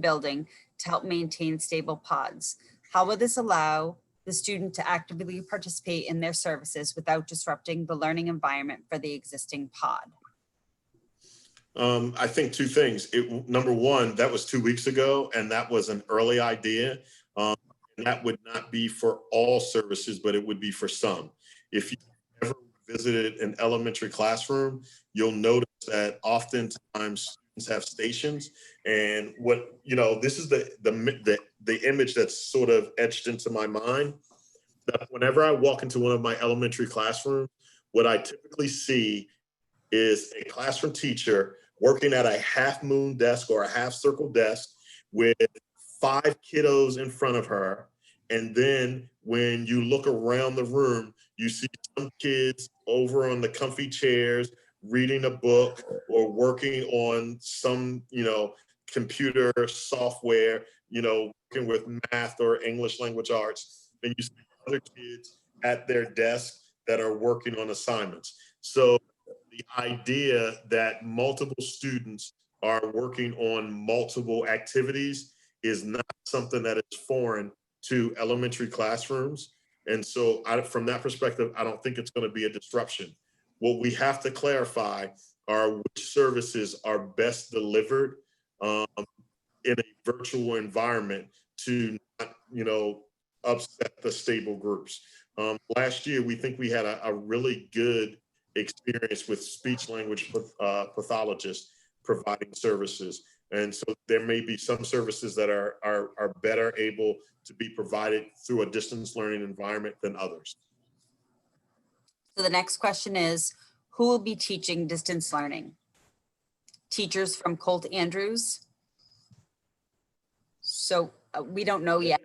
building to help maintain stable pods. How will this allow the student to actively participate in their services without disrupting the learning environment for the existing pod? I think two things. Number one, that was 2 weeks ago, and that was an early idea. And that would not be for all services, but it would be for some. If you ever visited an elementary classroom, you'll notice that oftentimes students have stations. And this is the image that's sort of etched into my mind. That whenever I walk into one of my elementary classrooms, what I typically see is a classroom teacher working at a half moon desk or a half circle desk with 5 kiddos in front of her. And then when you look around the room, you see some kids over on the comfy chairs reading a book or working on some, computer software, working with math or English language arts. And you see other kids at their desk that are working on assignments. So the idea that multiple students are working on multiple activities is not something that is foreign to elementary classrooms. And so from that perspective, I don't think it's going to be a disruption. What we have to clarify are which services are best delivered in a virtual environment to not, upset the stable groups. Last year, we think we had a really good experience with speech language pathologists providing services. And so there may be some services that are better able to be provided through a distance learning environment than others. So the next question is, who will be teaching distance learning? Teachers from Colt Andrews. So we don't know yet.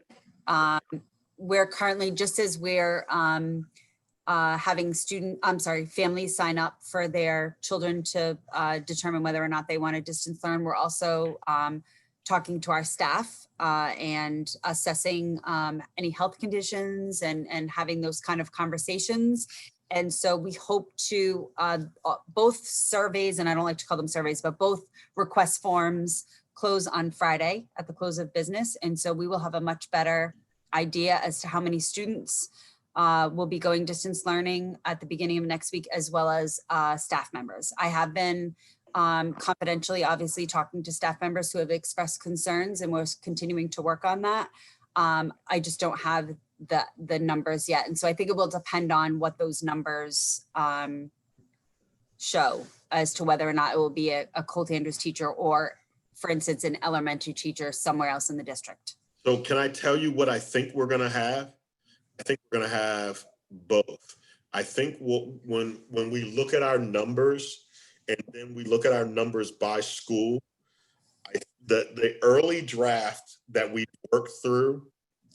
We're currently, just as we're having families sign up for their children to determine whether or not they want to distance learn, we're also talking to our staff and assessing any health conditions and having those kind of conversations. And so we hope to both surveys, and I don't like to call them surveys, but both request forms close on Friday at the close of business. And so we will have a much better idea as to how many students will be going distance learning at the beginning of next week, as well as staff members. I have been confidentially, obviously, talking to staff members who have expressed concerns, and we're continuing to work on that. I just don't have the numbers yet. And so I think it will depend on what those numbers show as to whether or not it will be a Colt Andrews teacher or, for instance, an elementary teacher somewhere else in the district. So can I tell you what I think we're going to have? I think we're going to have both. I think when we look at our numbers and then we look at our numbers by school, the early draft that we worked through,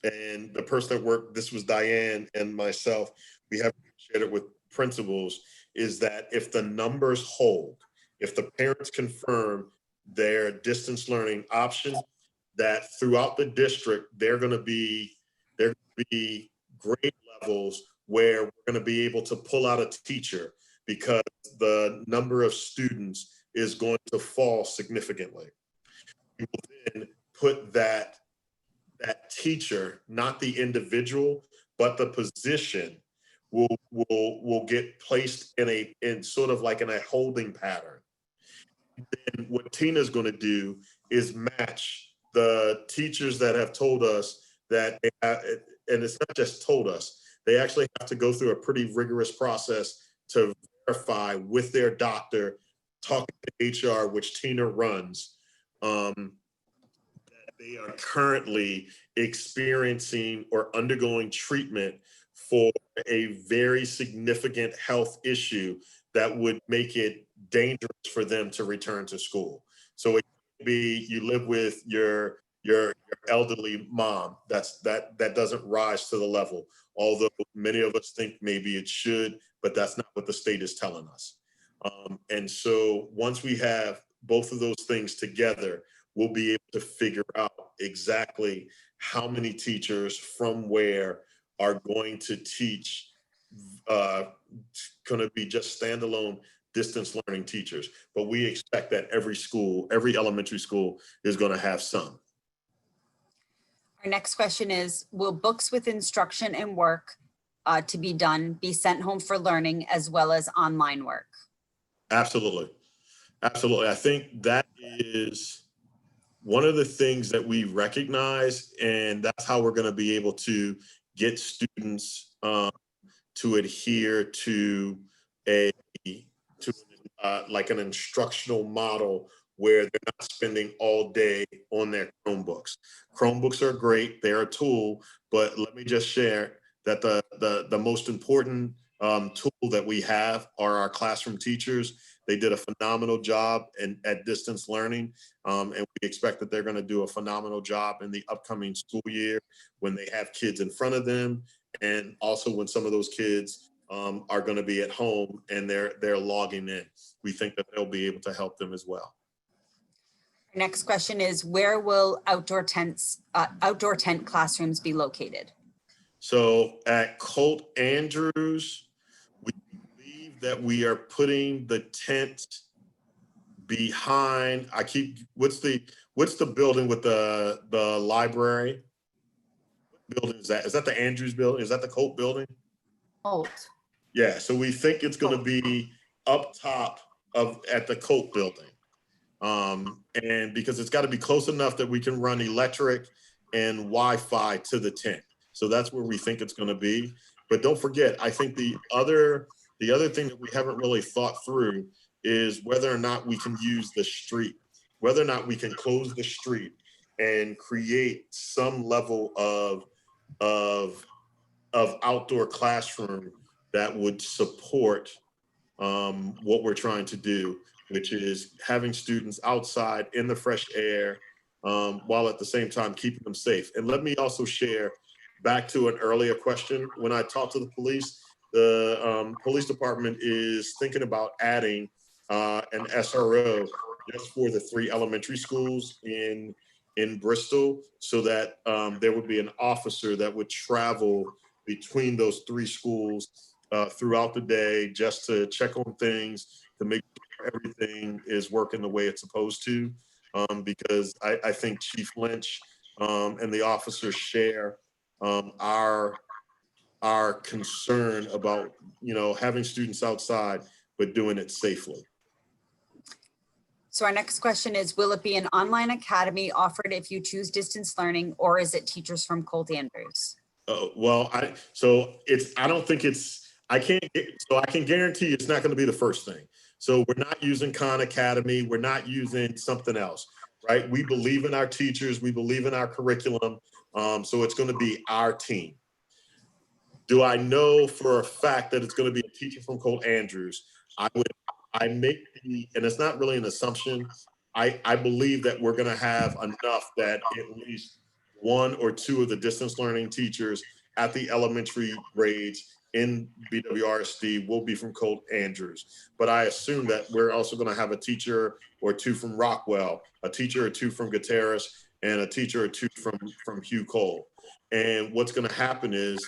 and the person that worked, this was Diane and myself, we have shared it with principals, is that if the numbers hold, if the parents confirm their distance learning option, that throughout the district, there are going to be grade levels where we're going to be able to pull out a teacher because the number of students is going to fall significantly. We will then put that teacher, not the individual, but the position will get placed in sort of like in a holding pattern. And what Tina's going to do is match the teachers that have told us that they have, and it's not just told us, they actually have to go through a pretty rigorous process to verify with their doctor, talking to HR, which Tina runs, that they are currently experiencing or undergoing treatment for a very significant health issue that would make it dangerous for them to return to school. So it could be you live with your elderly mom. That doesn't rise to the level, although many of us think maybe it should, but that's not what the state is telling us. And so once we have both of those things together, we'll be able to figure out exactly how many teachers from where are going to teach, going to be just standalone distance learning teachers. But we expect that every school, every elementary school is going to have some. Our next question is, will books with instruction and work to be done be sent home for learning as well as online work? Absolutely. Absolutely. I think that is one of the things that we recognize, and that's how we're going to be able to get students to adhere to like an instructional model where they're not spending all day on their Chromebooks. Chromebooks are great, they're a tool, but let me just share that the most important tool that we have are our classroom teachers. They did a phenomenal job at distance learning, and we expect that they're going to do a phenomenal job in the upcoming school year when they have kids in front of them, and also when some of those kids are going to be at home and they're logging in. We think that they'll be able to help them as well. Our next question is, where will outdoor tent classrooms be located? So at Colt Andrews, we believe that we are putting the tent behind, what's the building with the library? What building is that? Is that the Andrews building? Is that the Colt building? Colt. Yeah, so we think it's gonna be up top at the Colt building. And because it's gotta be close enough that we can run electric and Wi-Fi to the tent. So that's where we think it's gonna be. But don't forget, I think the other thing that we haven't really thought through is whether or not we can use the street, whether or not we can close the street and create some level of outdoor classroom that would support what we're trying to do, which is having students outside in the fresh air, while at the same time keeping them safe. And let me also share, back to an earlier question, when I talked to the police department is thinking about adding an SRO just for the 3 elementary schools in Bristol, so that there would be an officer that would travel between those 3 schools throughout the day, just to check on things, to make sure everything is working the way it's supposed to. Because I think Chief Lynch and the officers share our concern about, having students outside, but doing it safely. So our next question is, will it be an online academy offered if you choose distance learning, or is it teachers from Colt Andrews? Well, I can guarantee you it's not going to be the first thing. So we're not using Khan Academy. We're not using something else, right? We believe in our teachers. We believe in our curriculum. So it's going to be our team. Do I know for a fact that it's going to be a teacher from Colt Andrews? And it's not really an assumption. I believe that we're going to have enough that at least 1 or 2 of the distance learning teachers at the elementary grades in BWRSD will be from Colt Andrews. But I assume that we're also going to have a teacher or 2 from Rockwell, a teacher or 2 from Gutierrez, and a teacher or 2 from Hugh Cole. And what's going to happen is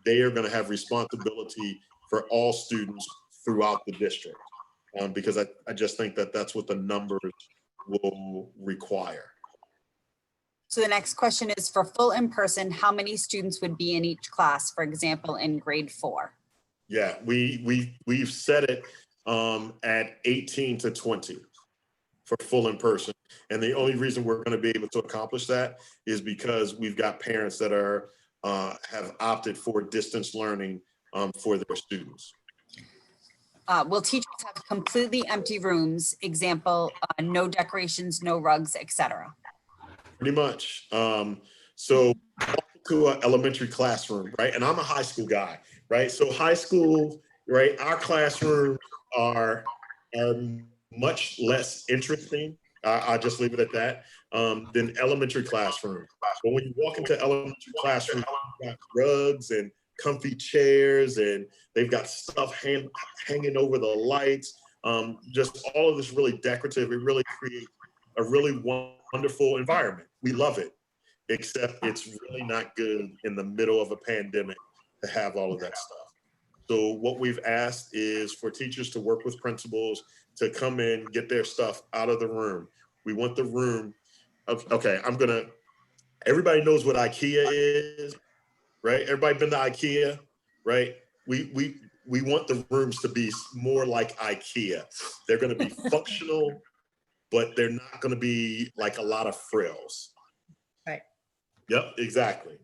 they are going to have responsibility for all students throughout the district. Because I just think that that's what the numbers will require. So the next question is, for full in-person, how many students would be in each class, for example, in grade 4? Yeah, we've set it at 18 to 20 for full in-person. And the only reason we're going to be able to accomplish that is because we've got parents that have opted for distance learning for their students. Will teachers have completely empty rooms? Example, no decorations, no rugs, etc. Pretty much. So to an elementary classroom, right? And I'm a high school guy, right? So high school, right? Our classrooms are much less interesting. I'll just leave it at that, than elementary classrooms. But when you walk into elementary classrooms, you've got rugs and comfy chairs, and they've got stuff hanging over the lights. Just all of this really decorative. It really creates a really wonderful environment. We love it, except it's really not good in the middle of a pandemic to have all of that stuff. So what we've asked is for teachers to work with principals to come in, get their stuff out of the room. We want the room. Okay, everybody knows what IKEA is, right? Everybody been to IKEA, right? We want the rooms to be more like IKEA. They're going to be functional, but they're not going to be like a lot of frills. Right. Yep, exactly.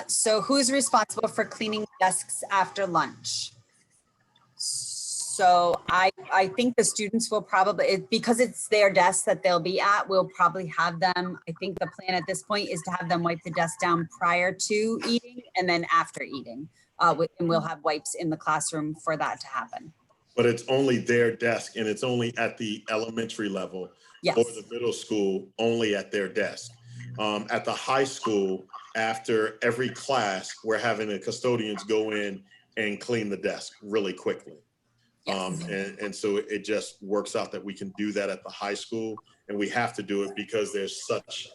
So who's responsible for cleaning desks after lunch? So I think the students will probably, because it's their desks that they'll be at, we'll probably have them. I think the plan at this point is to have them wipe the desk down prior to eating and then after eating. And we'll have wipes in the classroom for that to happen. But it's only their desk, and it's only at the elementary level. Yes. Or the middle school, only at their desk. At the high school, after every class, we're having the custodians go in and clean the desk really quickly. Yes. And so it just works out that we can do that at the high school, and we have to do it because there's such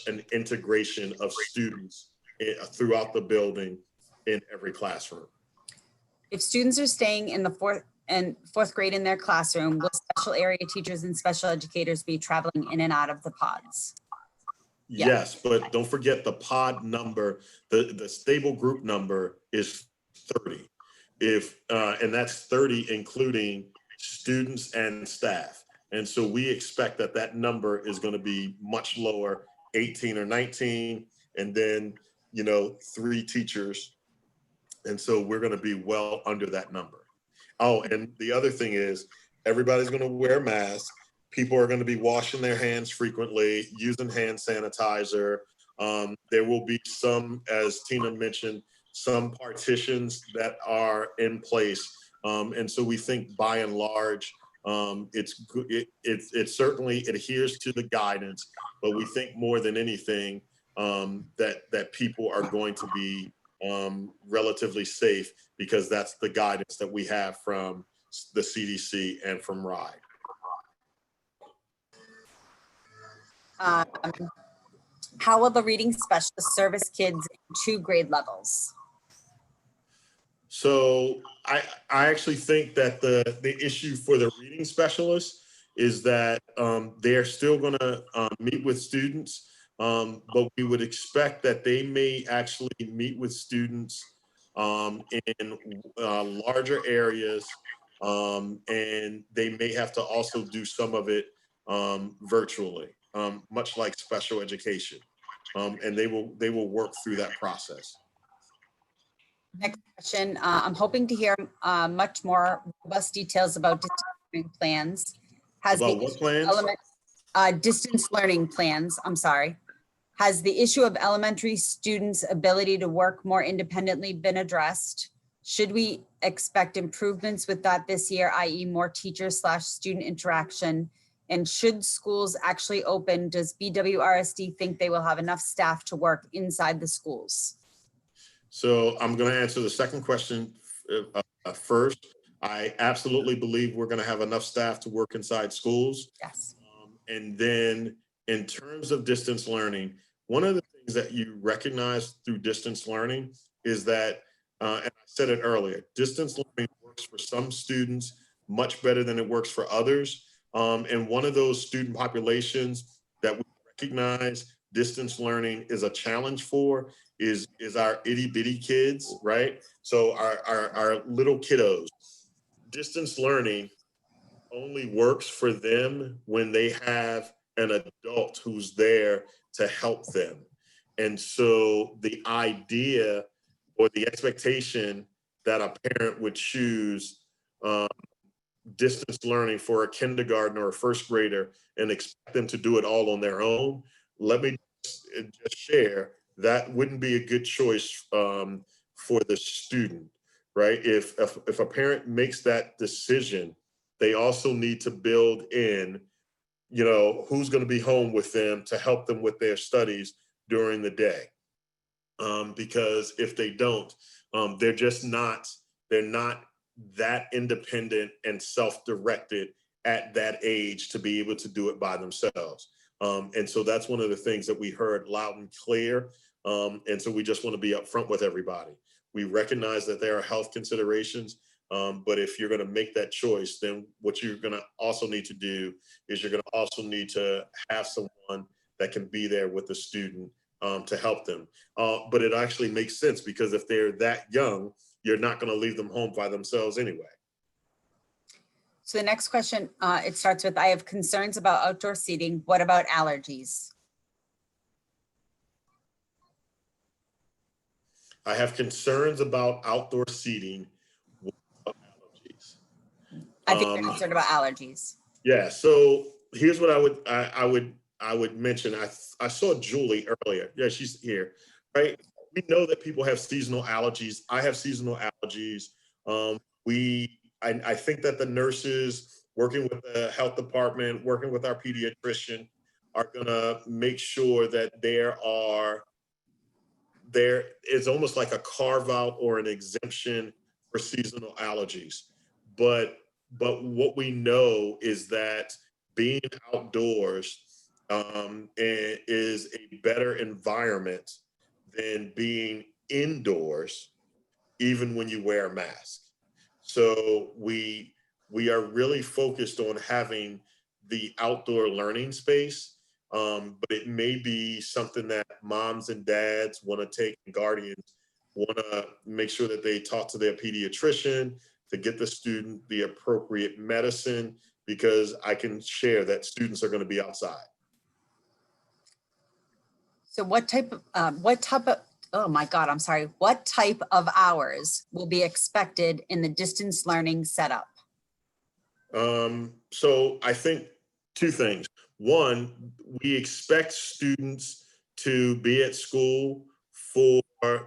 an integration of students throughout the building in every classroom. If students are staying in the fourth grade in their classroom, will special area teachers and special educators be traveling in and out of the pods? Yeah. Yes, but don't forget the pod number, the stable group number is 30. And that's 30 including students and staff. And so we expect that that number is going to be much lower, 18 or 19, and then, 3 teachers. And so we're going to be well under that number. Oh, and the other thing is everybody's going to wear masks. People are going to be washing their hands frequently, using hand sanitizer. There will be some, as Tina mentioned, some partitions that are in place. And so we think by and large, it certainly adheres to the guidance, but we think more than anything that people are going to be relatively safe because that's the guidance that we have from the CDC and from RIDE. How will the reading specialist service kids in 2 grade levels? So I actually think that the issue for the reading specialists is that they're still going to meet with students, but we would expect that they may actually meet with students in larger areas, and they may have to also do some of it virtually, much like special education, and they will work through that process. Next question. I'm hoping to hear much more robust details about distance learning plans. About what plans? Distance learning plans, I'm sorry. Has the issue of elementary students' ability to work more independently been addressed? Should we expect improvements with that this year, i.e. more teacher/student interaction? And should schools actually open, does BWRSD think they will have enough staff to work inside the schools? So I'm going to answer the second question first. I absolutely believe we're going to have enough staff to work inside schools. Yes. And then in terms of distance learning, one of the things that you recognize through distance learning is that, and I said it earlier, distance learning works for some students much better than it works for others. And one of those student populations that we recognize distance learning is a challenge for is our itty bitty kids, right? So our little kiddos. Distance learning only works for them when they have an adult who's there to help them. And so the idea or the expectation that a parent would choose distance learning for a kindergartner or a first grader and expect them to do it all on their own, let me just share, that wouldn't be a good choice for the student, right? If a parent makes that decision, they also need to build in, who's going to be home with them to help them with their studies during the day. Because if they don't, they're not that independent and self-directed at that age to be able to do it by themselves. And so that's one of the things that we heard loud and clear. And so we just want to be upfront with everybody. We recognize that there are health considerations, but if you're going to make that choice, then what you're going to also need to do is you're going to also need to have someone that can be there with the student to help them. But it actually makes sense because if they're that young, you're not going to leave them home by themselves anyway. So the next question, it starts with, I have concerns about outdoor seating. What about allergies? I have concerns about outdoor seating. What about allergies? I think you're concerned about allergies. Yeah. So here's what I would mention. I saw Julie earlier. Yeah, she's here. Right. We know that people have seasonal allergies. I have seasonal allergies. I think that the nurses working with the health department, working with our pediatrician, are gonna make sure that there is almost like a carve out or an exemption for seasonal allergies. But what we know is that being outdoors is a better environment than being indoors, even when you wear a mask. So we are really focused on having the outdoor learning space, but it may be something that moms and dads want to take, and guardians want to make sure that they talk to their pediatrician to get the student the appropriate medicine, because I can share that students are going to be outside. So what type of, oh my God, I'm sorry. What type of hours will be expected in the distance learning setup? So I think two things. One, we expect students to be at school for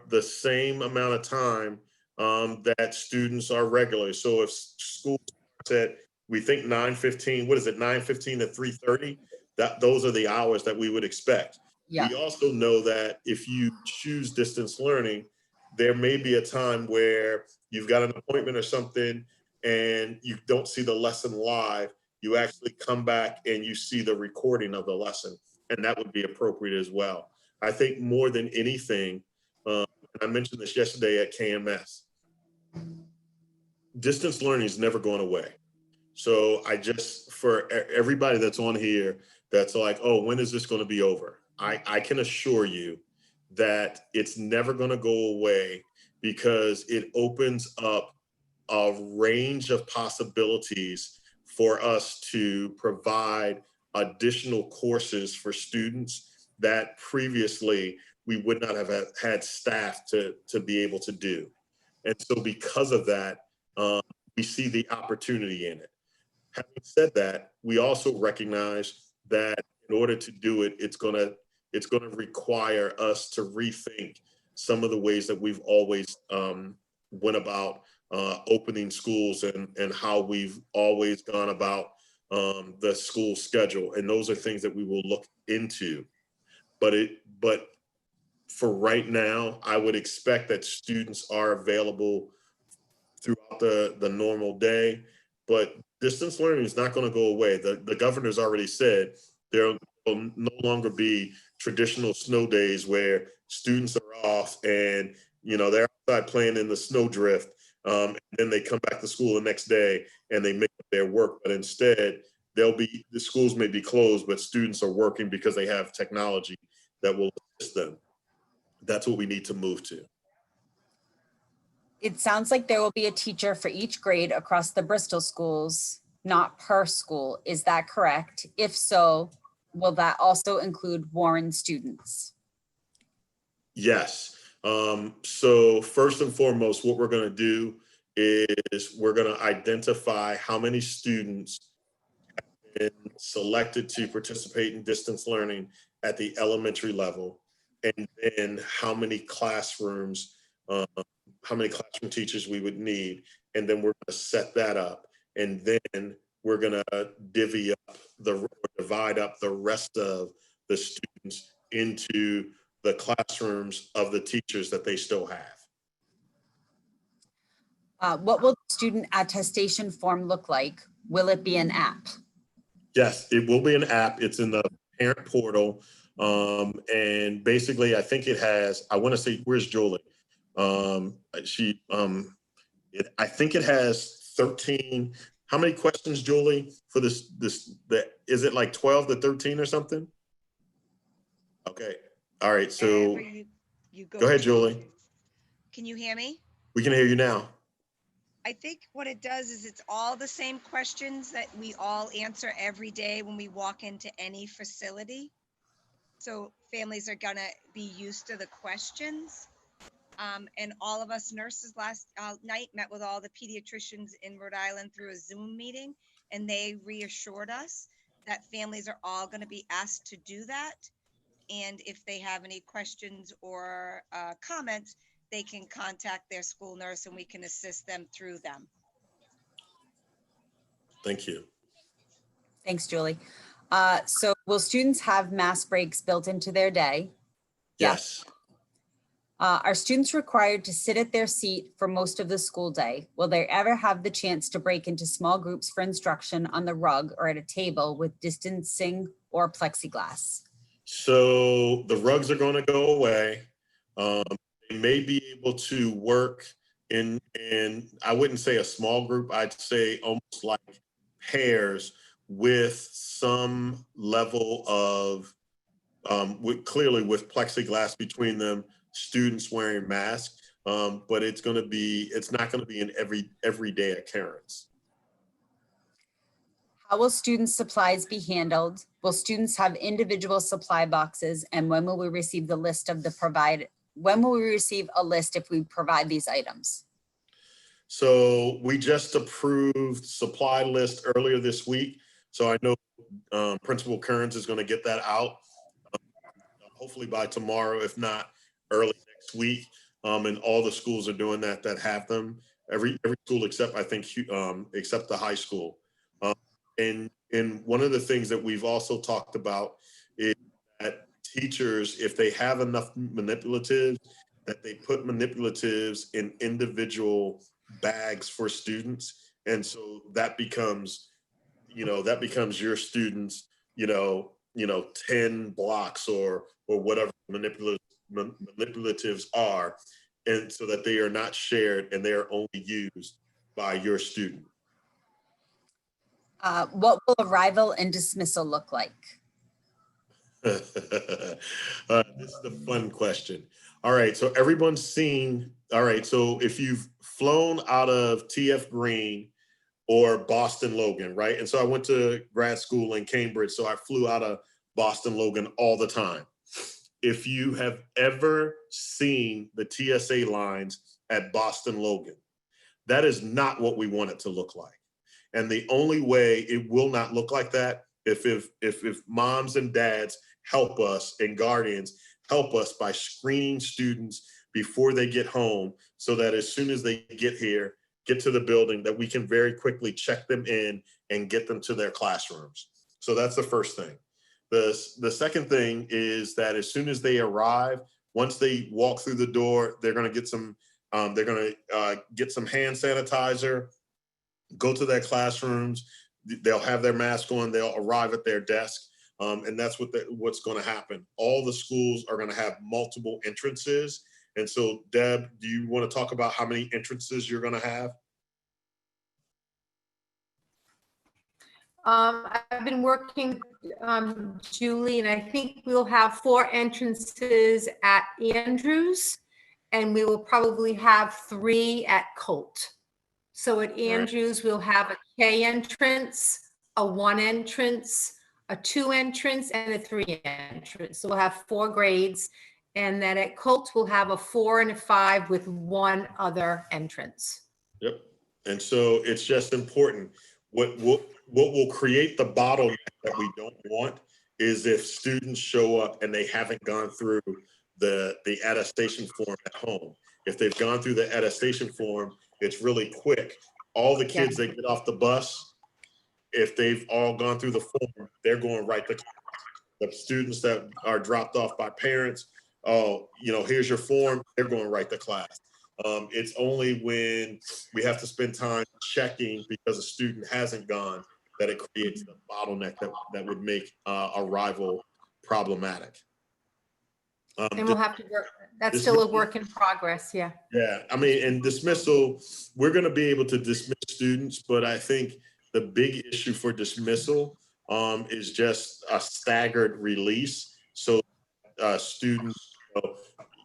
the same amount of time that students are regular. So if school starts at, we think 9:15, what is it, 9:15 to 3:30? Those are the hours that we would expect. Yeah. We also know that if you choose distance learning, there may be a time where you've got an appointment or something and you don't see the lesson live. You actually come back and you see the recording of the lesson, and that would be appropriate as well. I think more than anything, I mentioned this yesterday at KMS, distance learning is never going away. So I just, for everybody that's on here, that's like, oh, when is this going to be over? I can assure you that it's never going to go away, because it opens up a range of possibilities for us to provide additional courses for students that previously we would not have had staff to be able to do. And so because of that, we see the opportunity in it. Having said that, we also recognize that in order to do it, it's going to require us to rethink some of the ways that we've always went about opening schools, and how we've always gone about the school schedule. And those are things that we will look into. But for right now, I would expect that students are available throughout the normal day, but distance learning is not going to go away. The governor's already said there will no longer be traditional snow days where students are off and they're outside playing in the snowdrift, and then they come back to school the next day and they make up their work. But instead, the schools may be closed, but students are working because they have technology that will assist them. That's what we need to move to. It sounds like there will be a teacher for each grade across the Bristol schools, not per school. Is that correct? If so, will that also include Warren students? Yes. So first and foremost, what we're going to do is we're going to identify how many students have been selected to participate in distance learning at the elementary level, and then how many classroom teachers we would need. And then we're going to set that up. And then we're going to divide up the rest of the students into the classrooms of the teachers that they still have. What will the student attestation form look like? Will it be an app? Yes, it will be an app. It's in the parent portal. And basically, I think it has, I want to say, where's Julie? I think it has 13. How many questions, Julie, for this, is it like 12 to 13 or something? Okay. All right. So you go ahead, Julie. Can you hear me? We can hear you now. I think what it does is it's all the same questions that we all answer every day when we walk into any facility. So families are gonna be used to the questions. And all of us nurses last night met with all the pediatricians in Rhode Island through a Zoom meeting, and they reassured us that families are all gonna be asked to do that. And if they have any questions or comments, they can contact their school nurse and we can assist them through them. Thank you. Thanks, Julie. So will students have mass breaks built into their day? Yes. Are students required to sit at their seat for most of the school day? Will they ever have the chance to break into small groups for instruction on the rug or at a table with distancing or plexiglass? So the rugs are going to go away. They may be able to work in I wouldn't say a small group, I'd say almost like pairs with some level of clearly with plexiglass between them, students wearing masks, but it's not going to be an everyday occurrence. How will students' supplies be handled? Will students have individual supply boxes? And when will we receive the list of when will we receive a list if we provide these items? So we just approved supply list earlier this week. So I know Principal Kearns is going to get that out hopefully by tomorrow, if not early next week. And all the schools are doing that have them. Every school except I think except the high school. And one of the things that we've also talked about is that teachers, if they have enough manipulatives, that they put manipulatives in individual bags for students. And so that becomes your students, 10 blocks or whatever manipulatives are. And so that they are not shared and they are only used by your student. What will arrival and dismissal look like? This is the fun question. All right, so everyone's seen, all right, so if you've flown out of TF Green or Boston Logan, right? And so I went to grad school in Cambridge, so I flew out of Boston Logan all the time. If you have ever seen the TSA lines at Boston Logan, that is not what we want it to look like. And the only way it will not look like that if moms and dads help us and guardians help us by screening students before they get home, so that as soon as they get to the building, that we can very quickly check them in and get them to their classrooms. So that's the first thing. The second thing is that as soon as they arrive, once they walk through the door, they're going to get some hand sanitizer, go to their classrooms. They'll have their mask on. They'll arrive at their desk. And that's what's going to happen. All the schools are going to have multiple entrances. And so, Deb, do you want to talk about how many entrances you're going to have? I've been working, Julie, and I think we'll have 4 entrances at Andrews, and we will probably have 3 at Colt. So at Andrews, we'll have a K entrance, a 1 entrance, a 2 entrance, and a 3 entrance. So we'll have 4 grades. And then at Colt, we'll have a 4 and a 5 with 1 other entrance. Yep. And so it's just important. What will create the bottleneck that we don't want is if students show up and they haven't gone through the attestation form at home. If they've gone through the attestation form, it's really quick. All the kids that get off the bus, if they've all gone through the form, they're going right to class. The students that are dropped off by parents, here's your form, they're going right to class. It's only when we have to spend time checking because a student hasn't gone that it creates the bottleneck that would make arrival problematic. And we'll have to work, that's still a work in progress, yeah. Yeah, I mean, and dismissal, we're gonna be able to dismiss students, but I think the big issue for dismissal is just a staggered release. So students,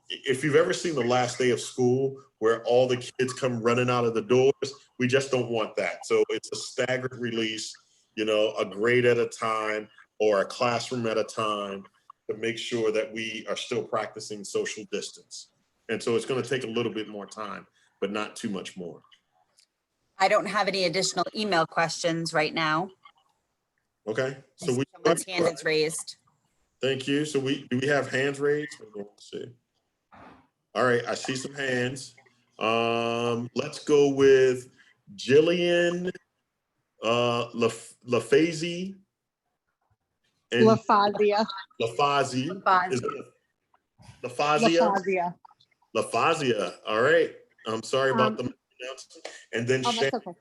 if you've ever seen the last day of school where all the kids come running out of the doors, we just don't want that. So it's a staggered release, a grade at a time or a classroom at a time to make sure that we are still practicing social distance. And so it's going to take a little bit more time, but not too much more. I don't have any additional email questions right now. Okay. So Someone's hand is raised. Thank you. So do we have hands raised? Let's see. All right, I see some hands. Let's go with Jillian LaFazia. LaFazia. LaFazia. Is it LaFazia? LaFazia. All right. I'm sorry about the announcement. And then that's okay.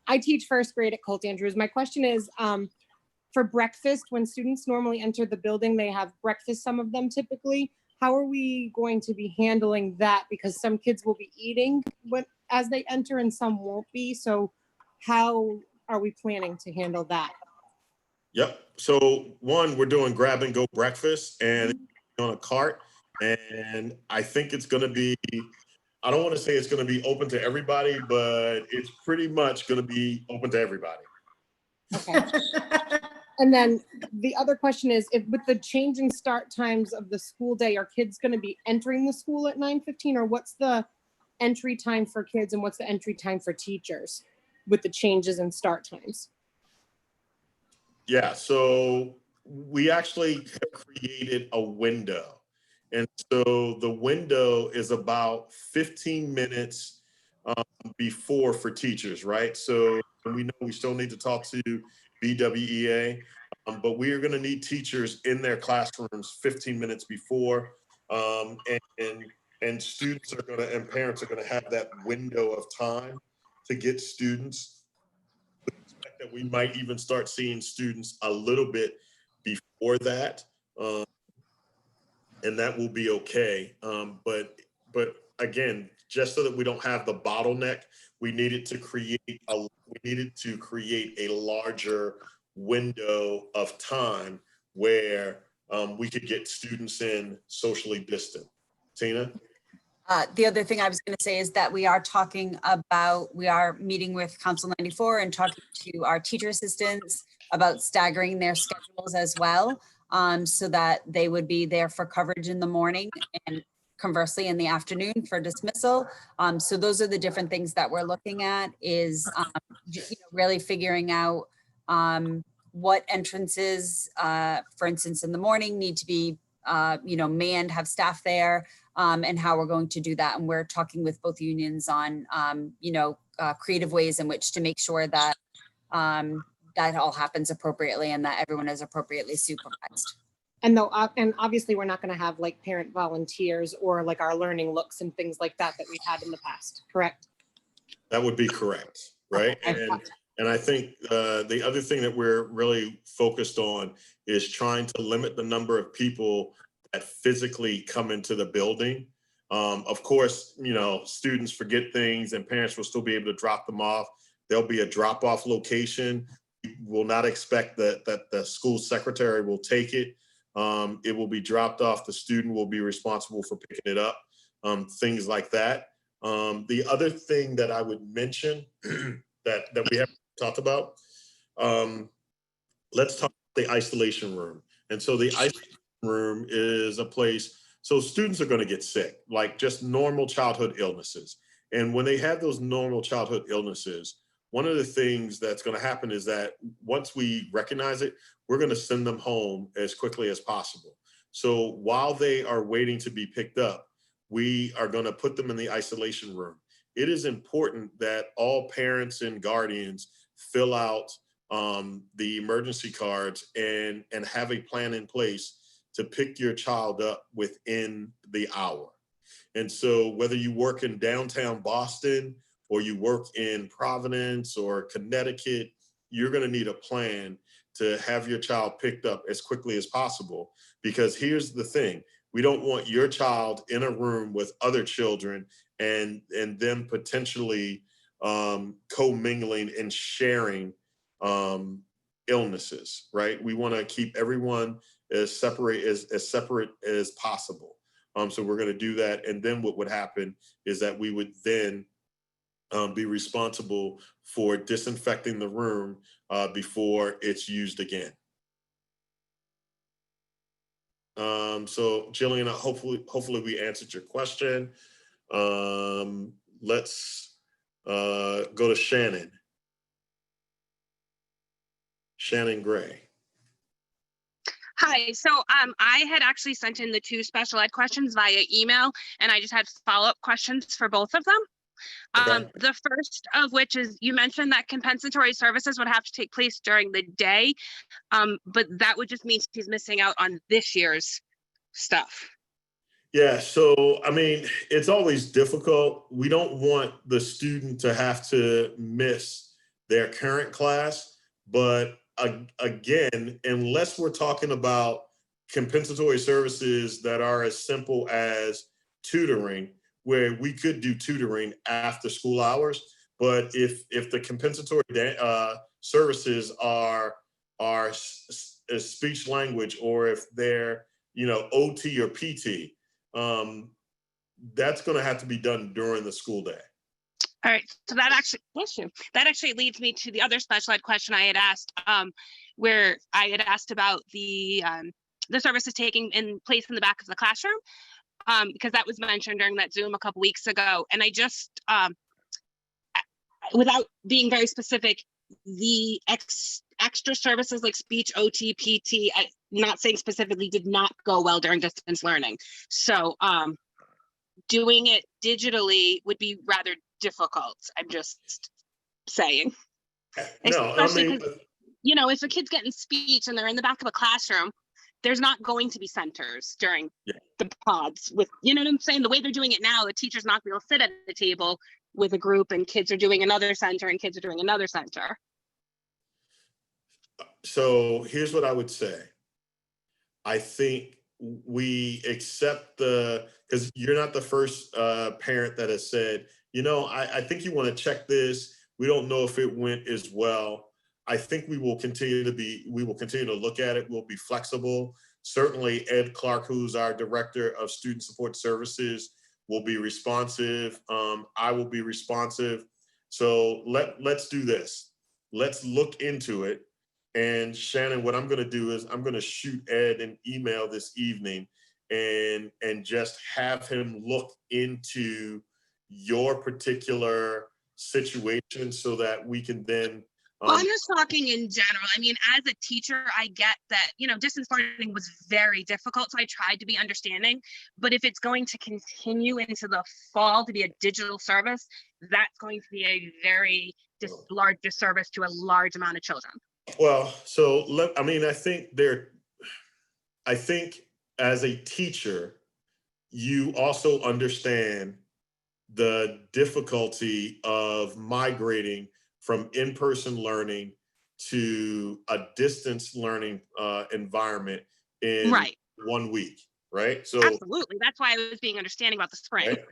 I teach first grade at Colt Andrews. My question is, for breakfast, when students normally enter the building, they have breakfast, some of them typically. how are we going to be handling that? Because some kids will be eating as they enter and some won't be. So how are we planning to handle that? Yep. So one, we're doing grab and go breakfast and on a cart. And I think it's going to be, I don't want to say it's going to be open to everybody, but it's pretty much going to be open to everybody. Okay. And then the other question is, if with the changing start times of the school day, are kids going to be entering the school at 9:15, or what's the entry time for kids and what's the entry time for teachers with the changes in start times? Yeah, so we actually have created a window. And so the window is about 15 minutes before for teachers, right? So we know we still need to talk to BWEA, but we are going to need teachers in their classrooms 15 minutes before, and students are going to, and parents are going to have that window of time to get students. We expect that we might even start seeing students a little bit before that, and that will be okay. But again, just so that we don't have the bottleneck, we needed to create a larger window of time where we could get students in socially distant. Tina? The other thing I was going to say is that we are meeting with Council 94 and talking to our teacher assistants about staggering their schedules as well, so that they would be there for coverage in the morning and conversely in the afternoon for dismissal. So those are the different things that we're looking at, is really figuring out what entrances, for instance, in the morning need to be manned, have staff there, and how we're going to do that. And we're talking with both unions on, creative ways in which to make sure that that all happens appropriately and that everyone is appropriately supervised. And and obviously we're not going to have like parent volunteers or like our learning looks and things like that we've had in the past, correct? That would be correct, right? Okay. And I think the other thing that we're really focused on is trying to limit the number of people that physically come into the building. Of course, students forget things and parents will still be able to drop them off. There'll be a drop-off location. We will not expect that the school secretary will take it. It will be dropped off. The student will be responsible for picking it up, things like that. The other thing that I would mention that we haven't talked about, let's talk about the isolation room. And so the isolation room is a place, so students are going to get sick, like just normal childhood illnesses. And when they have those normal childhood illnesses, one of the things that's going to happen is that once we recognize it, we're going to send them home as quickly as possible. So while they are waiting to be picked up, we are going to put them in the isolation room. It is important that all parents and guardians fill out the emergency cards and have a plan in place to pick your child up within the hour. And so whether you work in downtown Boston or you work in Providence or Connecticut, you're going to need a plan to have your child picked up as quickly as possible. Because here's the thing, we don't want your child in a room with other children and them potentially commingling and sharing illnesses, right? We want to keep everyone as separate as possible. So we're going to do that. And then what would happen is that we would then be responsible for disinfecting the room before it's used again. So Jillian, hopefully we answered your question. Let's go to Shannon. Shannon Gray. Hi, so I had actually sent in the 2 special ed questions via email, and I just had follow-up questions for both of them. Okay. The first of which is, you mentioned that compensatory services would have to take place during the day, but that would just mean she's missing out on this year's stuff. Yeah, so I mean, it's always difficult. We don't want the student to have to miss their current class, but again, unless we're talking about compensatory services that are as simple as tutoring, where we could do tutoring after school hours. But if the compensatory services are speech language, or if they're, you know, OT or PT, that's going to have to be done during the school day. All right, so that actually leads me to the other special ed question I had asked, where I had asked about the services taking in place in the back of the classroom, because that was mentioned during that Zoom a couple weeks ago. And I just, without being very specific, the extra services like speech, OT, PT, not saying specifically, did not go well during distance learning. So doing it digitally would be rather difficult. I'm just saying. No, Especially I mean, because, you know, if a kid's getting speech and they're in the back of a classroom, there's not going to be centers during the pods with, you know what I'm saying? The way they're doing it now, the teacher's not going to sit at the table with a group and kids are doing another center and kids are doing another center. so here's what I would say. I think we accept because you're not the first parent that has said, you know, I think you want to check this. We don't know if it went as well. I think we will continue to look at it. We'll be flexible. Certainly Ed Clark, who's our director of student support services, will be responsive. I will be responsive. So let's do this. Let's look into it. And Shannon, what I'm going to do is I'm going to shoot Ed an email this evening and just have him look into your particular situation so that we can then. Well, I'm just talking in general. I mean, as a teacher, I get that, you know, distance learning was very difficult. So I tried to be understanding. But if it's going to continue into the fall to be a digital service, that's going to be a very large disservice to a large amount of children. Well, so I think as a teacher, you also understand the difficulty of migrating from in-person learning to a distance learning environment in 1 week, right? So absolutely, that's why I was being understanding about the spring. Right?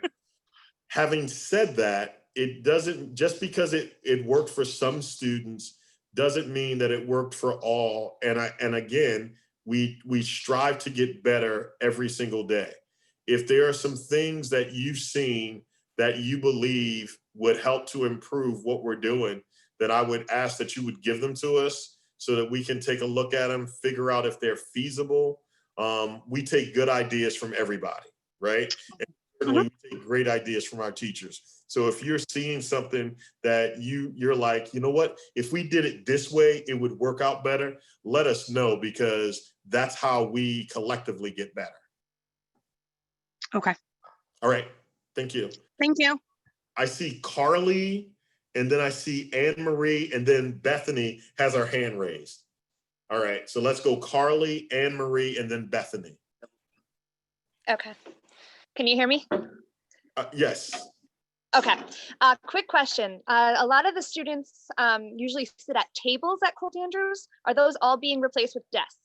Having said that, it doesn't, just because it worked for some students doesn't mean that it worked for all. And again, we strive to get better every single day. If there are some things that you've seen that you believe would help to improve what we're doing, then I would ask that you would give them to us so that we can take a look at them, figure out if they're feasible. We take good ideas from everybody, right? And certainly we take great ideas from our teachers. So if you're seeing something that you're like, you know what, if we did it this way, it would work out better, let us know, because that's how we collectively get better. Okay. All right. Thank you. Thank you. I see Carly, and then I see Anne Marie, and then Bethany has her hand raised. All right. So let's go Carly, Anne Marie, and then Bethany. Okay. Can you hear me? Yes. Okay. Quick question. A lot of the students usually sit at tables at Colt Andrews. Are those all being replaced with desks?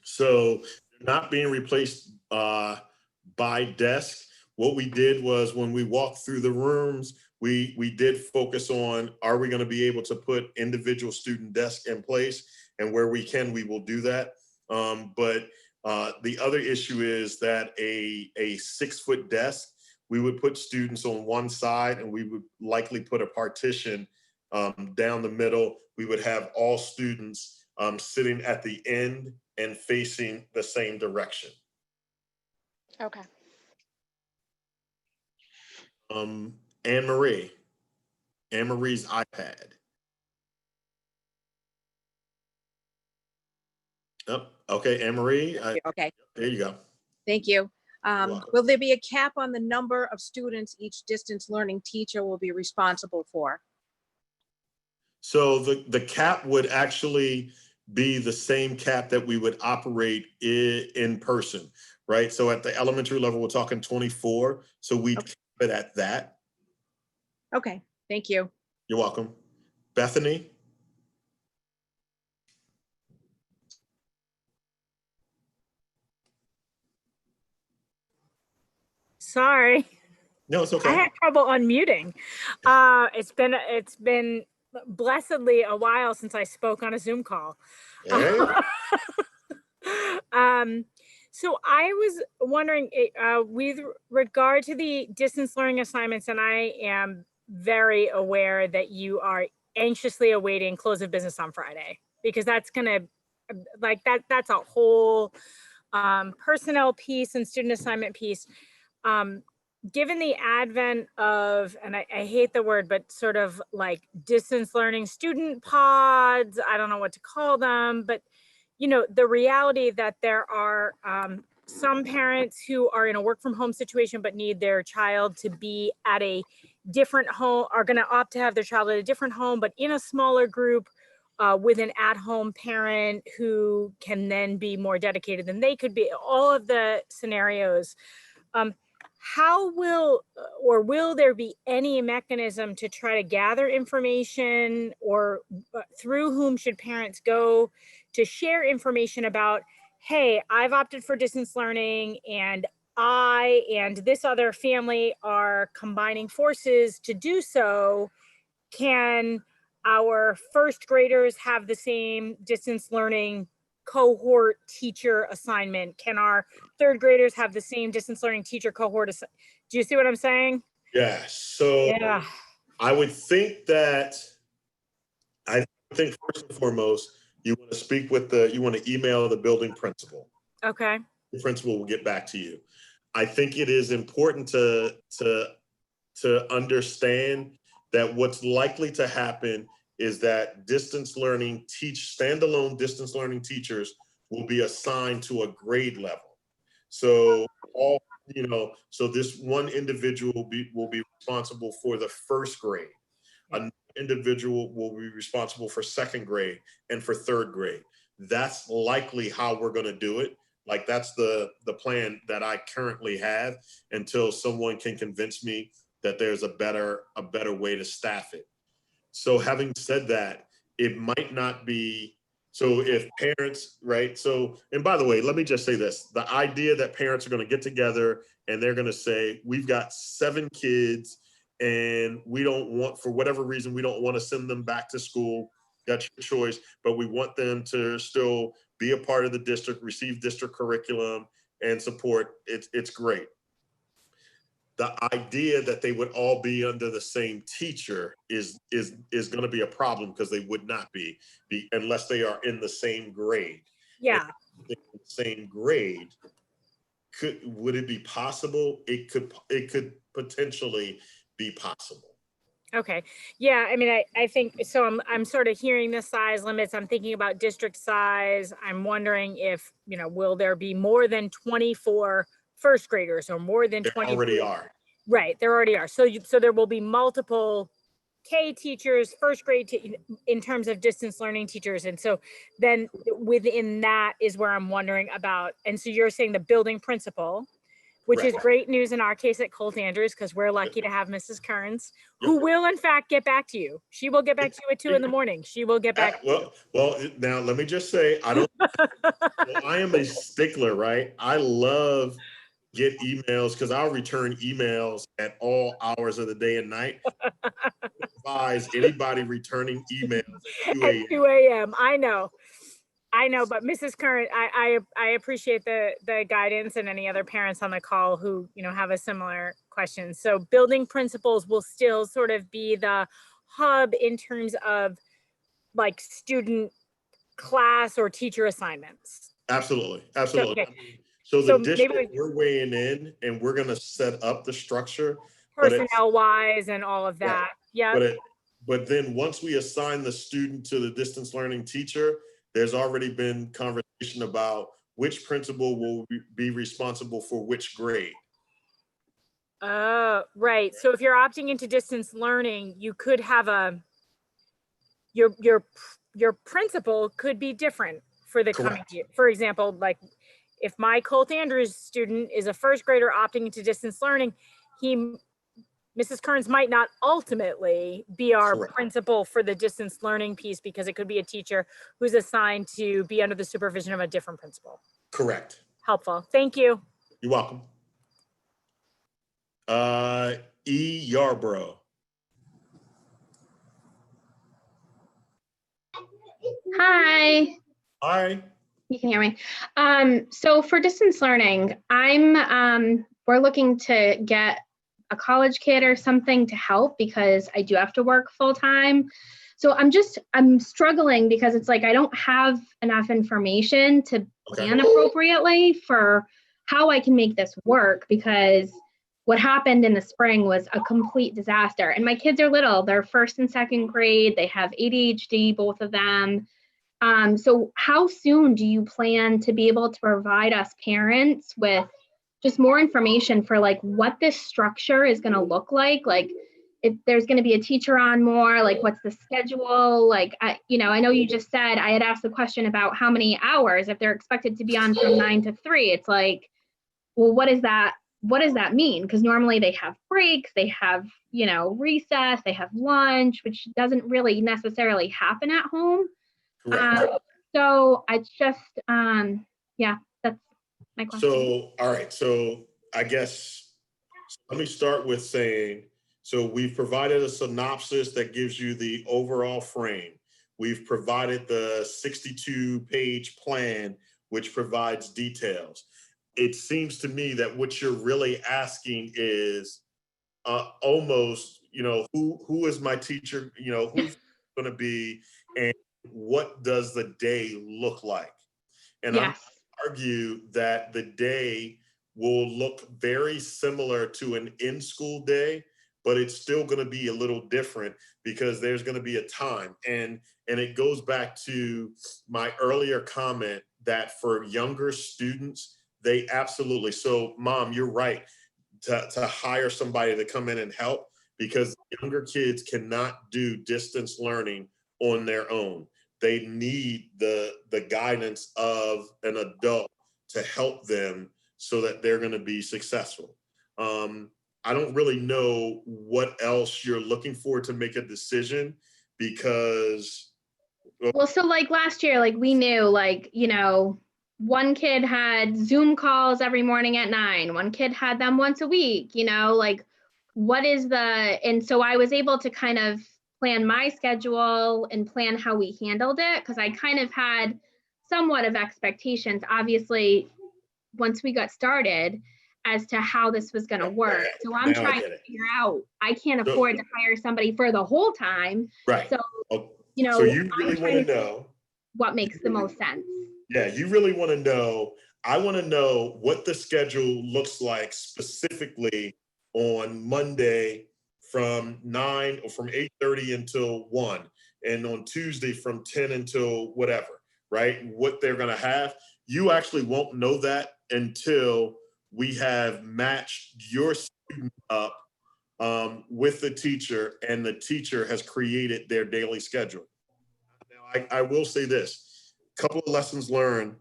So not being replaced by desk. What we did was when we walked through the rooms, we did focus on, are we going to be able to put individual student desks in place? And where we can, we will do that. But the other issue is that a 6-foot desk, we would put students on one side and we would likely put a partition down the middle. We would have all students sitting at the end and facing the same direction. Okay. Anne Marie's iPad. Oh, okay, Anne Marie. Okay, There you go. thank you. welcome. Will there be a cap on the number of students each distance learning teacher will be responsible for? So the cap would actually be the same cap that we would operate in person, right? So at the elementary level, we're talking 24. So we'd cap it at that. Okay, thank you. You're welcome. Bethany? Sorry. No, it's I okay. had trouble unmuting. It's been blessedly a while since I spoke on a Zoom call. Hey. So I was wondering, with regard to the distance learning assignments, and I am very aware that you are anxiously awaiting close of business on Friday, because that's gonna, like, that's a whole personnel piece and student assignment piece. Given the advent of, and I hate the word, but sort of like distance learning student pods, I don't know what to call them, but you know, the reality that there are some parents who are in a work from home situation but need their child to be at a different home, are going to opt to have their child at a different home, but in a smaller group with an at-home parent who can then be more dedicated than they could be, all of the scenarios. How will, or will there be any mechanism to try to gather information, or through whom should parents go to share information about, hey, I've opted for distance learning and I and this other family are combining forces to do so. Can our first graders have the same distance learning cohort teacher assignment? Can our third graders have the same distance learning teacher cohort? Do you see what I'm saying? Yeah. So Yeah. I would think that, I think first and foremost, you want to speak with you want to email the building principal. Okay. The principal will get back to you. I think it is important to understand that what's likely to happen is that standalone distance learning teachers will be assigned to a grade level. So so this one individual will be responsible for the first grade. Another individual will be responsible for second grade and for third grade. That's likely how we're going to do it. Like, that's the plan that I currently have, until someone can convince me that there's a better way to staff it. So having said that, it might not be, so if parents, right? So, and by the way, let me just say this, the idea that parents are going to get together and they're going to say, we've got 7 kids and we don't want, for whatever reason, we don't want to send them back to school. That's your choice, but we want them to still be a part of the district, receive district curriculum and support. It's great. The idea that they would all be under the same teacher is going to be a problem, because they would not be unless they are in the same grade. Yeah. In the same grade, would it be possible? It could potentially be possible. Okay. Yeah. I mean, I think so. I'm sort of hearing the size limits. I'm thinking about district size. I'm wondering if, will there be more than 24 first graders or more than 20? There already are. Right. There already are. So there will be multiple K teachers, first grade in terms of distance learning teachers. And so then within that is where I'm wondering about. And so you're saying the building principal, which is great news in our case at Colt Andrews, because we're lucky to have Mrs. Kearns, who will in fact get back to you. She will get back to you at 2 a.m. She will get back. Well, now let me just say, I am a stickler, right? I love get emails, because I'll return emails at all hours of the day and night. Advise anybody returning emails at 2 a.m. I know, but Mrs. Curran, I appreciate the guidance, and any other parents on the call who, have a similar question. So building principals will still sort of be the hub in terms of like student class or teacher assignments. Absolutely. Okay. So the district, we're weighing in and we're going to set up the structure. Personnel wise and all of that. Yeah. But then once we assign the student to the distance learning teacher, there's already been conversation about which principal will be responsible for which grade. Right. So if you're opting into distance learning, you could have your principal could be different for the coming year. For example, like if my Colt Andrews student is a first grader opting into distance learning, Mrs. Kearns might not ultimately be our principal for the distance learning piece, because it could be a teacher who's assigned to be under the supervision of a different principal. Correct. Helpful. Thank you. You're welcome. E. Yarborough. Hi, Hi. you can hear me. So for distance learning, we're looking to get a college kid or something to help because I do have to work full time. So I'm struggling because it's like I don't have enough information to plan appropriately for how I can make this work, because what happened in the spring was a complete disaster. And my kids are little, they're first and second grade, they have ADHD, both of them. So how soon do you plan to be able to provide us parents with just more information for like what this structure is going to look like if there's going to be a teacher on more, like what's the schedule? Like, I know you just said, I had asked the question about how many hours, if they're expected to be on from 9 to 3, it's like, well, what does that mean? Because normally they have breaks, they have, recess, they have lunch, which doesn't really necessarily happen at home. Correct. So I just, yeah, that's my question. So, all right. So I guess let me start with saying, so we've provided a synopsis that gives you the overall frame. We've provided the 62-page plan, which provides details. It seems to me that what you're really asking is almost, who is my teacher? Who's going to be, and what does the day look like? And Yes. I argue that the day will look very similar to an in-school day, but it's still going to be a little different because there's going to be a time. And it goes back to my earlier comment that for younger students, they absolutely, so Mom, you're right, to hire somebody to come in and help, because younger kids cannot do distance learning on their own. They need the guidance of an adult to help them so that they're going to be successful. I don't really know what else you're looking for to make a decision, because Well, so like last year, like we knew, like, one kid had Zoom calls every morning at 9, one kid had them once a week, like and so I was able to kind of plan my schedule and plan how we handled it, because I kind of had somewhat of expectations, obviously, once we got started, as to how this was going to work. So I'm trying to figure out, I can't afford to hire somebody for the whole time. Right. So, So you really want to know what makes the most sense. Yeah, you really want to know. I want to know what the schedule looks like specifically on Monday from 9 or from 8:30 until 1, and on Tuesday from 10 until whatever, right? What they're going to have. You actually won't know that until we have matched your student up with the teacher, and the teacher has created their daily schedule. Now, I will say this, a couple of lessons learned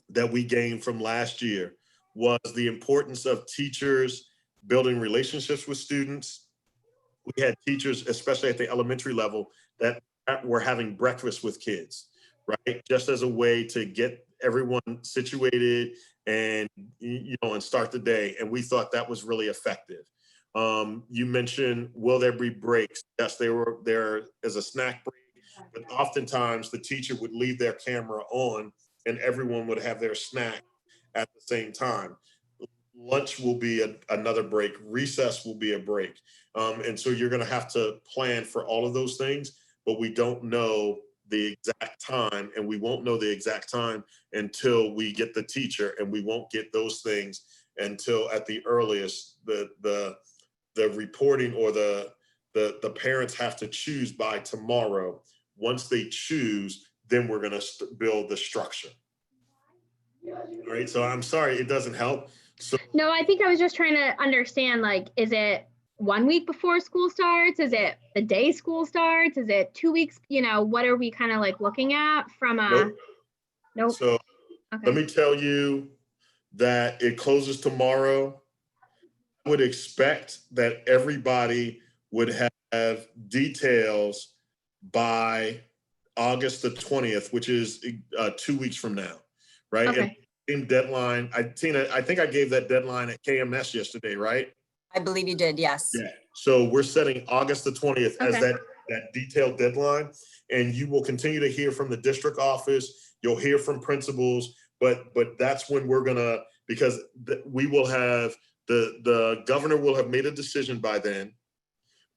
that we gained from last year was the importance of teachers building relationships with students. We had teachers, especially at the elementary level, that were having breakfast with kids, right? Just as a way to get everyone situated and, and start the day. And we thought that was really effective. You mentioned, will there be breaks? Yes, there is a snack break, but oftentimes the teacher would leave their camera on and everyone would have their snack at the same time. Lunch will be another break. Recess will be a break. And so you're going to have to plan for all of those things, but we don't know the exact time, and we won't know the exact time until we get the teacher, and we won't get those things until at the earliest the reporting or the parents have to choose by tomorrow. Once they choose, then we're going to build the structure. All right. So I'm sorry, it doesn't help. So no, I think I was just trying to understand, like, is it 1 week before school starts? Is it the day school starts? Is it 2 weeks? What are we kind of like looking at from a? Nope. So okay. Let me tell you that it closes tomorrow. I would expect that everybody would have details by August the 20th, which is 2 weeks from now, right? Okay. And deadline, Tina, I think I gave that deadline at KMS yesterday, right? I believe you did, yes. Yeah. So we're setting August the 20th as Okay. that detailed deadline. And you will continue to hear from the district office. You'll hear from principals, but that's when we're gonna, because we will have, the governor will have made a decision by then.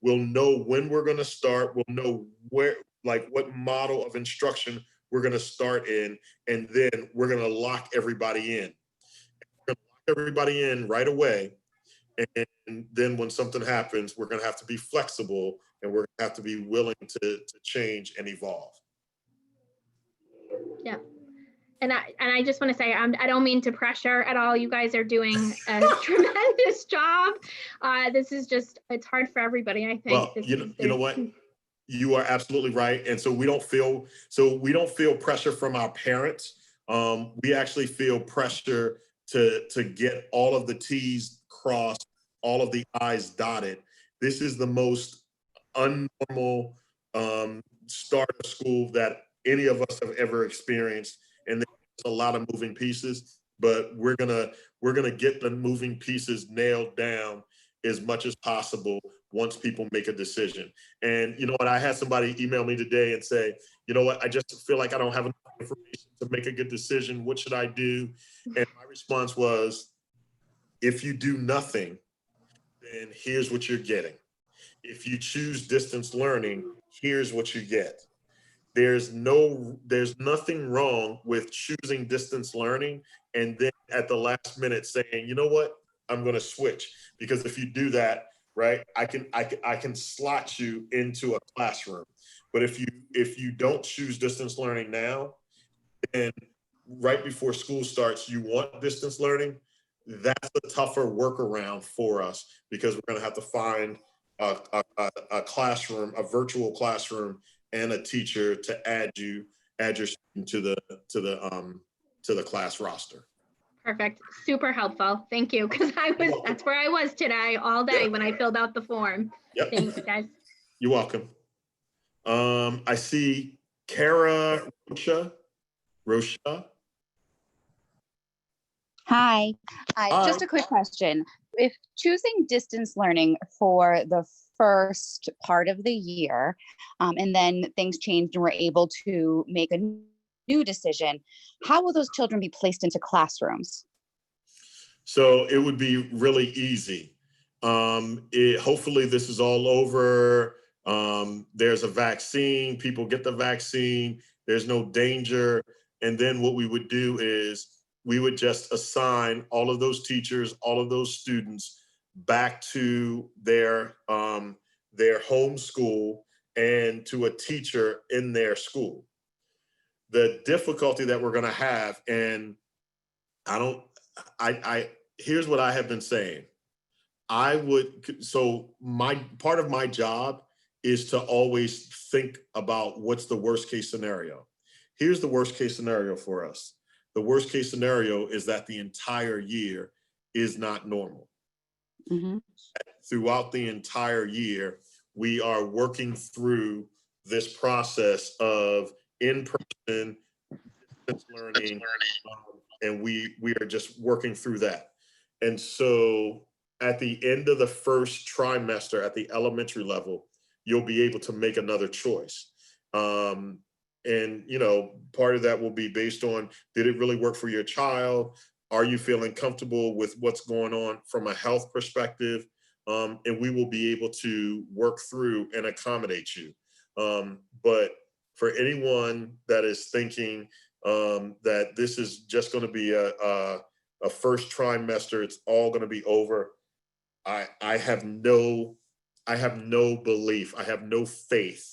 We'll know when we're gonna start. We'll know where, like what model of instruction we're gonna start in, and then we're gonna lock everybody in. We're gonna lock everybody in right away. And then when something happens, we're gonna have to be flexible, and we're gonna have to be willing to change and evolve. Yeah. And I just want to say, I don't mean to pressure at all. You guys are doing a tremendous job. This is just, it's hard for everybody, I think. Well, you know what? You are absolutely right. And so we don't feel pressure from our parents. We actually feel pressure to get all of the T's crossed, all of the I's dotted. This is the most unnormal start of school that any of us have ever experienced. And there's a lot of moving pieces, but we're gonna get the moving pieces nailed down as much as possible once people make a decision. And you know what? I had somebody email me today and say, you know what? I just feel like I don't have enough information to make a good decision. What should I do? And my response was, if you do nothing, then here's what you're getting. If you choose distance learning, here's what you get. There's nothing wrong with choosing distance learning and then at the last minute saying, you know what, I'm going to switch. Because if you do that, right, I can slot you into a classroom. But if you don't choose distance learning now, and right before school starts, you want distance learning, that's a tougher workaround for us, because we're going to have to find a classroom, a virtual classroom, and a teacher to add your student to the class roster. Perfect. Super helpful. Thank you. Because that's where I was today all day when I filled out the form. Yep. Thanks, guys. You're welcome. I see Kara Rocha. Hi. Hi. Just a quick question. If choosing distance learning for the first part of the year, and then things changed and we're able to make a new decision, how will those children be placed into classrooms? So it would be really easy. Hopefully this is all over. There's a vaccine, people get the vaccine, there's no danger. And then what we would do is we would just assign all of those teachers, all of those students back to their home school and to a teacher in their school. The difficulty that we're gonna have, and here's what I have been saying. Part of my job is to always think about what's the worst case scenario. Here's the worst case scenario for us. The worst case scenario is that the entire year is not normal. Mm-hmm. Throughout the entire year, we are working through this process of in-person distance learning, and we are just working through that. And so at the end of the first trimester at the elementary level, you'll be able to make another choice. And, you know, part of that will be based on, did it really work for your child? Are you feeling comfortable with what's going on from a health perspective? And we will be able to work through and accommodate you. But for anyone that is thinking that this is just going to be a first trimester, it's all going to be over, I have no belief, I have no faith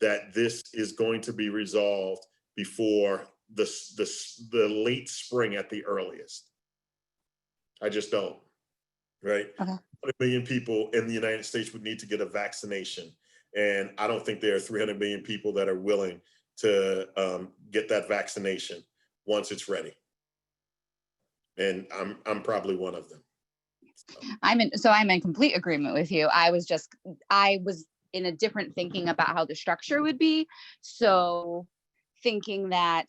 that this is going to be resolved before the late spring at the earliest. I just don't, right? Okay. 100 million people in the United States would need to get a vaccination. And I don't think there are 300 million people that are willing to get that vaccination once it's ready. And I'm probably one of them. So I'm in complete agreement with you. I was in a different thinking about how the structure would be. So thinking that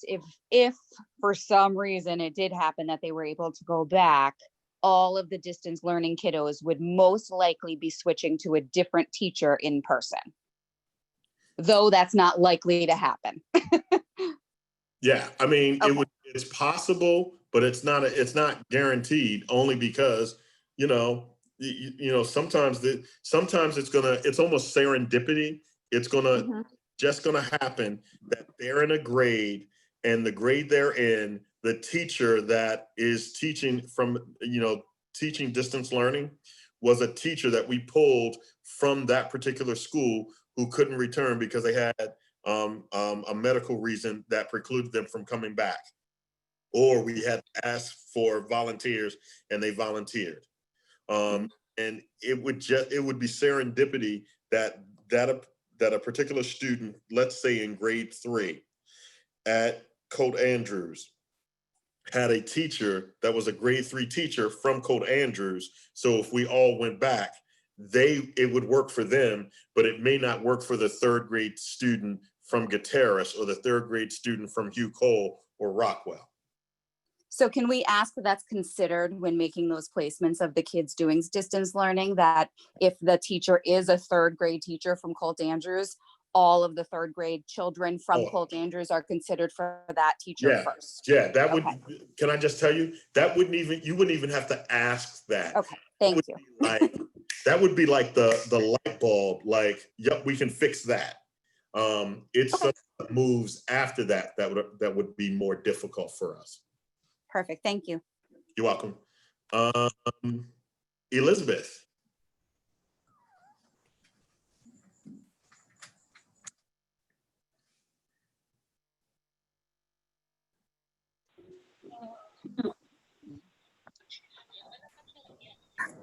if for some reason it did happen that they were able to go back, all of the distance learning kiddos would most likely be switching to a different teacher in person, though that's not likely to happen. Yeah, I mean, Okay. it's possible, but it's not guaranteed, only because, sometimes it's almost serendipity. It's just gonna happen that they're in a grade, and the grade they're in, the teacher that is teaching teaching distance learning was a teacher that we pulled from that particular school who couldn't return because they had a medical reason that precluded them from coming back, or we had asked for volunteers and they volunteered. And it would be serendipity that a particular student, let's say in grade 3 at Colt Andrews, had a teacher that was a grade 3 teacher from Colt Andrews. So if we all went back, it would work for them, but it may not work for the 3rd grade student from Gutierrez or the 3rd grade student from Hugh Cole or Rockwell. So can we ask that that's considered when making those placements of the kids doing distance learning, that if the teacher is a 3rd grade teacher from Colt Andrews, all of the 3rd grade children from Colt Andrews are considered for that teacher first? Yeah, that would, can I just tell you, you wouldn't even have to ask that. Okay, thank you. That would be like the light bulb, like, yep, we can fix that. It's something that moves after that would be more difficult for us. Perfect, thank you. You're welcome. Elizabeth.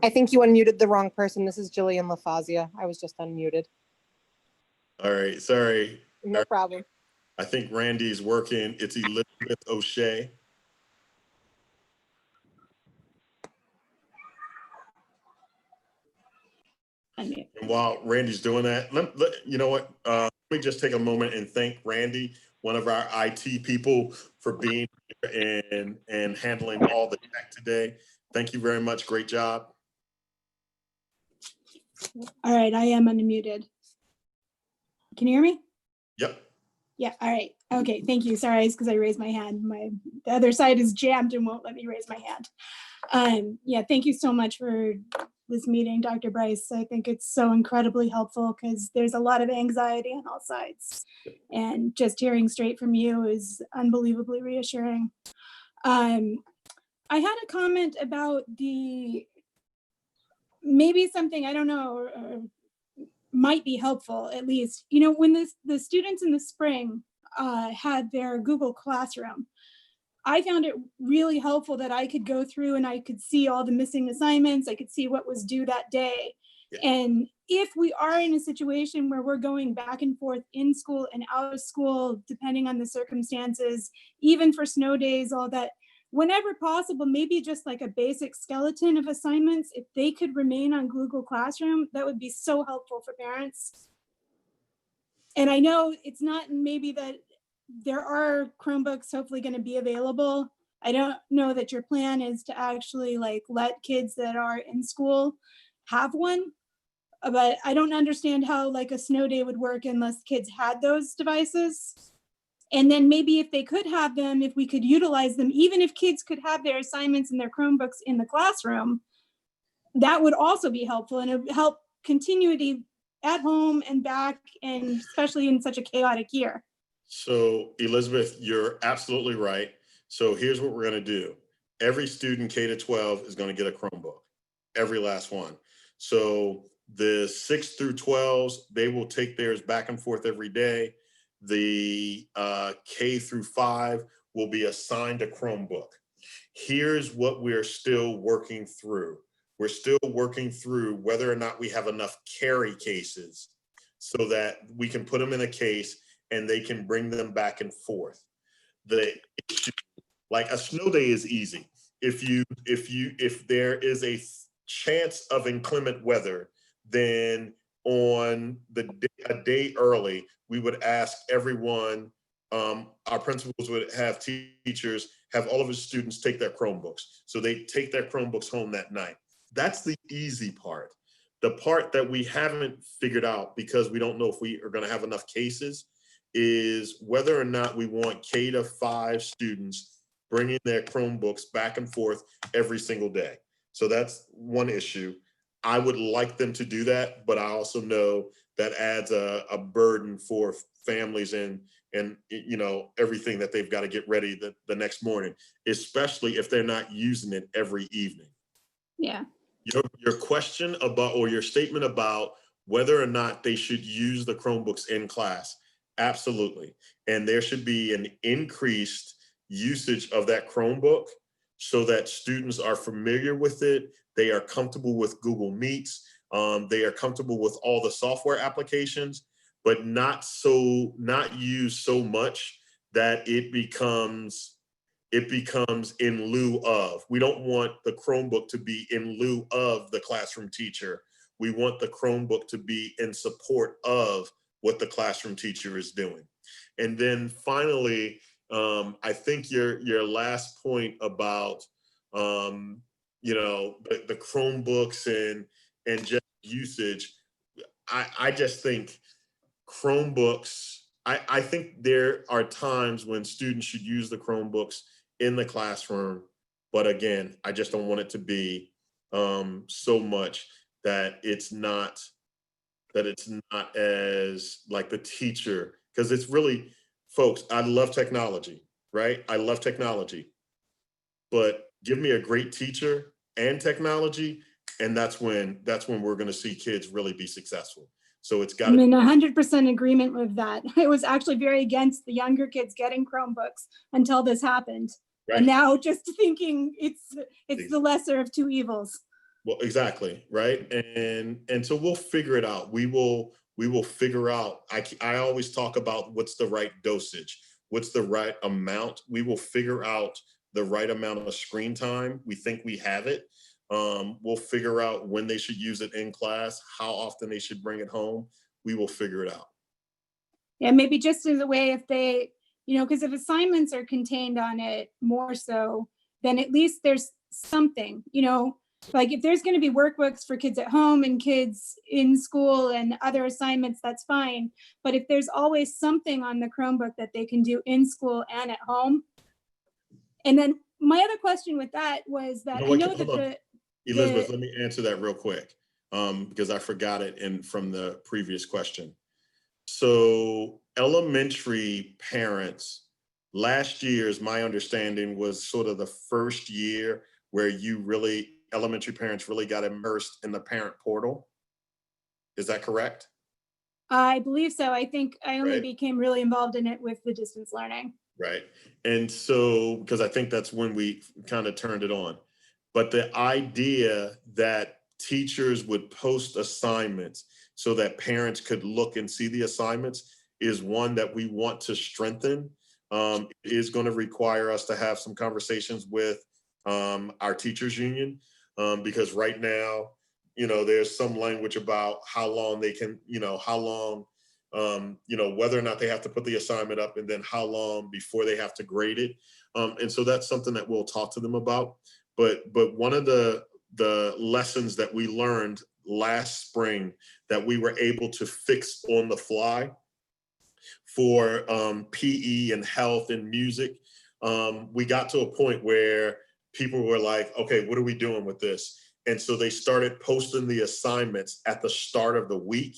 I think you unmuted the wrong person. This is Jillian LaFazia. I was just unmuted. All right, sorry. No problem. I think Randy's working. It's Elizabeth O'Shea. And while Randy's doing that, you know what? Let me just take a moment and thank Randy, one of our IT people, for being here and handling all the tech today. Thank you very much. Great job. All right, I am unmuted. Can you hear me? Yep. Yeah, all right. Okay, thank you. Sorry, it's because I raised my hand. The other side is jammed and won't let me raise my hand. Yeah, thank you so much for this meeting, Dr. Brice. I think it's so incredibly helpful because there's a lot of anxiety on all sides. And just hearing straight from you is unbelievably reassuring. I had a comment about maybe something, I don't know, or might be helpful at least. When the students in the spring had their Google Classroom, I found it really helpful that I could go through and I could see all the missing assignments. I could see what was due that day. Yeah. And if we are in a situation where we're going back and forth in school and out of school, depending on the circumstances, even for snow days, all that, whenever possible, maybe just like a basic skeleton of assignments, if they could remain on Google Classroom, that would be so helpful for parents. And I know it's not maybe that there are Chromebooks hopefully going to be available. I don't know that your plan is to actually let kids that are in school have one, but I don't understand how a snow day would work unless kids had those devices. And then maybe if they could have them, if we could utilize them, even if kids could have their assignments and their Chromebooks in the classroom, that would also be helpful, and it would help continuity at home and back, and especially in such a chaotic year. So Elizabeth, you're absolutely right. So here's what we're going to do. Every student K-12 is going to get a Chromebook, every last one. So the 6 through 12s, they will take theirs back and forth every day. The K through 5 will be assigned a Chromebook. Here's what we're still working through. We're still working through whether or not we have enough carry cases so that we can put them in a case and they can bring them back and forth. The issue, like a snow day, is easy. If there is a chance of inclement weather, then on a day early, we would ask everyone our principals would have teachers have all of his students take their Chromebooks. So they take their Chromebooks home that night. That's the easy part. The part that we haven't figured out, because we don't know if we are going to have enough cases, is whether or not we want K-5 students bringing their Chromebooks back and forth every single day. So that's one issue. I would like them to do that, but I also know that adds a burden for families and you know, everything that they've got to get ready the next morning, especially if they're not using it every evening. Yeah. Your question about, or your statement about whether or not they should use the Chromebooks in class, absolutely. And there should be an increased usage of that Chromebook so that students are familiar with it. They are comfortable with Google Meets. They are comfortable with all the software applications, but not used so much that it becomes in lieu of. We don't want the Chromebook to be in lieu of the classroom teacher. We want the Chromebook to be in support of what the classroom teacher is doing. And then finally, I think your last point about you know, the Chromebooks and just usage, I just think Chromebooks, I think there are times when students should use the Chromebooks in the classroom, but again, I just don't want it to be so much that it's not as like the teacher, because it's really, folks, I love technology, right? I love technology, but give me a great teacher and technology, and that's when we're going to see kids really be successful. So it's got. I'm in 100% agreement with that. I was actually very against the younger kids getting Chromebooks until this happened. Right. And now just thinking it's the lesser of two evils. Well, exactly, right? And so we'll figure it out. We will figure out. I always talk about what's the right dosage, what's the right amount. We will figure out the right amount of screen time. We think we have it. We'll figure out when they should use it in class, how often they should bring it home. We will figure it out. Yeah, maybe just as a way, if they, you know, because if assignments are contained on it more so, then at least there's something, you know, like if there's going to be workbooks for kids at home and kids in school and other assignments, that's fine. But if there's always something on the Chromebook that they can do in school and at home. And then my other question with that was that I know that Elizabeth, let me answer that real quick because I forgot it from the previous question. So elementary parents, last year's, my understanding, was sort of the first year where elementary parents really got immersed in the parent portal. Is that correct? I believe so. I think I only became really involved in it with the distance learning. Right. And so, because I think that's when we kind of turned it on. But the idea that teachers would post assignments so that parents could look and see the assignments is one that we want to strengthen. It is going to require us to have some conversations with our teachers union because right now, you know, there's some language about how long they can, you know, whether or not they have to put the assignment up and then how long before they have to grade it. And so that's something that we'll talk to them about. But one of the lessons that we learned last spring that we were able to fix on the fly for PE and health and music, we got to a point where people were like, okay, what are we doing with this? And so they started posting the assignments at the start of the week.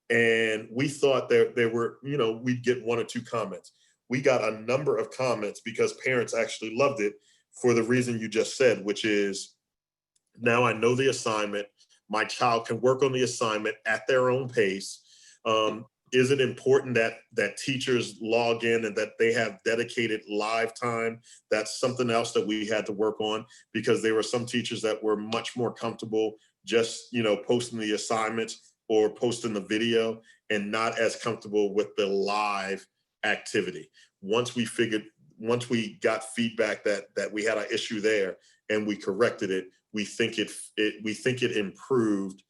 And we thought there were, you know, we'd get one or two comments. We got a number of comments because parents actually loved it for the reason you just said, which is now I know the assignment. My child can work on the assignment at their own pace. Is it important that teachers log in and that they have dedicated live time? That's something else that we had to work on because there were some teachers that were much more comfortable just, you know, posting the assignments or posting the video and not as comfortable with the live activity. Once we got feedback that we had an issue there and we corrected it, we think it improved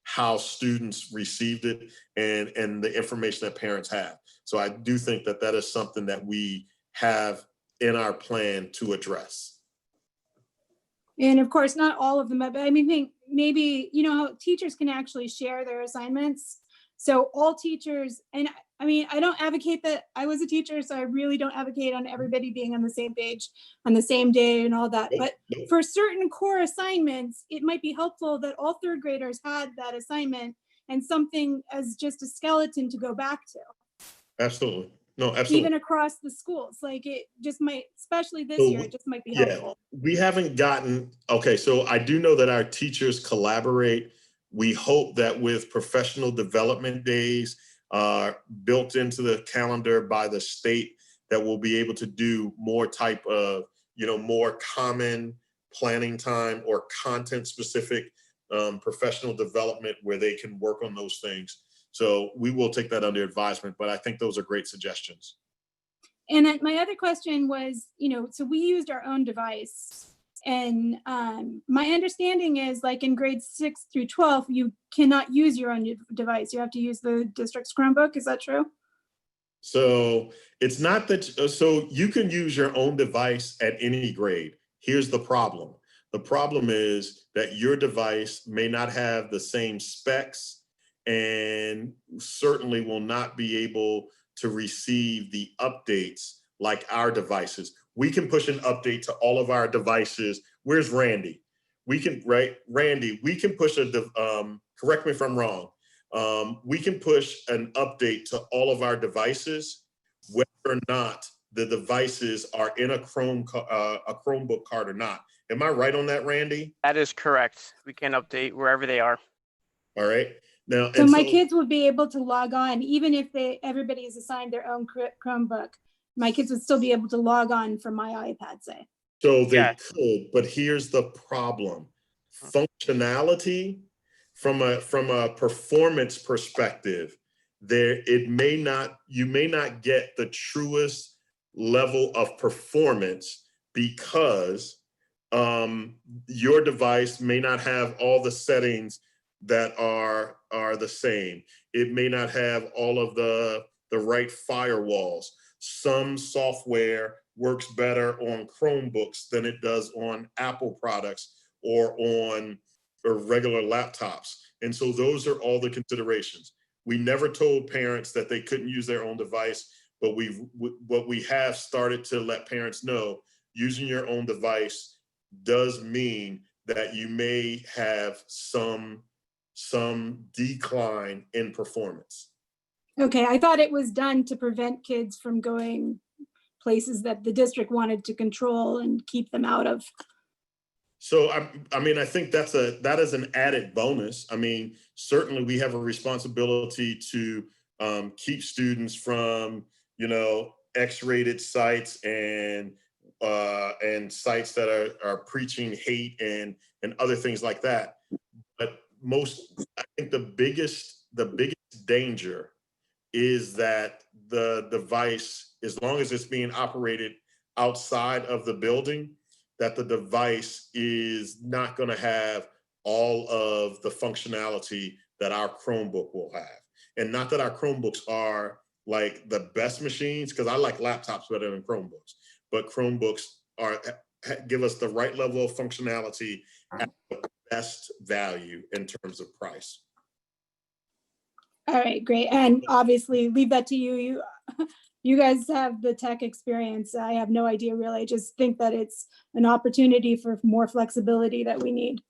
how students received it and the information that parents have. So I do think that that is something that we have in our plan to address. And of course, not all of them, but I mean, think maybe, you know, teachers can actually share their assignments. So all teachers, and I mean, I don't advocate that. I was a teacher, so I really don't advocate on everybody being on the same page on the same day and all that. But for certain core assignments, it might be helpful that all third graders had that assignment and something as just a skeleton to go back to. Absolutely. No, absolutely. Even across the schools, like it just might, especially this year, it just might be Yeah, helpful. we haven't gotten, okay, so I do know that our teachers collaborate. We hope that with professional development days built into the calendar by the state, that we'll be able to do more type of, you know, more common planning time or content specific professional development where they can work on those things. So we will take that under advisement, but I think those are great suggestions. And then my other question was, you know, so we used our own device, and my understanding is like in grades 6 through 12, you cannot use your own device. You have to use the district's Chromebook. Is that true? So it's not that, so you can use your own device at any grade. Here's the problem. The problem is that your device may not have the same specs and certainly will not be able to receive the updates like our devices. We can push an update to all of our devices. Where's Randy? We can, right? Randy, we can push a, correct me if I'm wrong. We can push an update to all of our devices, whether or not the devices are in a Chromebook card or not. Am I right on that, Randy? That is correct. We can update wherever they are. All right. Now, So my kids would be able to log on, even if everybody is assigned their own Chromebook. My kids would still be able to log on from my iPad, say. So they could, but here's the problem. Functionality from a performance perspective, you may not get the truest level of performance because your device may not have all the settings that are the same. It may not have all of the right firewalls. Some software works better on Chromebooks than it does on Apple products or on regular laptops. And so those are all the considerations. We never told parents that they couldn't use their own device, but what we have started to let parents know, using your own device does mean that you may have some decline in performance. Okay, I thought it was done to prevent kids from going places that the district wanted to control and keep them out of. So I mean, I think that is an added bonus. I mean, certainly we have a responsibility to keep students from, you know, X-rated sites and sites that are preaching hate and other things like that. But I think the biggest danger is that the device, as long as it's being operated outside of the building, that the device is not going to have all of the functionality that our Chromebook will have. And not that our Chromebooks are like the best machines, because I like laptops better than Chromebooks, but Chromebooks give us the right level of functionality at the best value in terms of price. All right, great. And obviously leave that to you. You guys have the tech experience. I have no idea really. I just think that it's an opportunity for more flexibility that we need.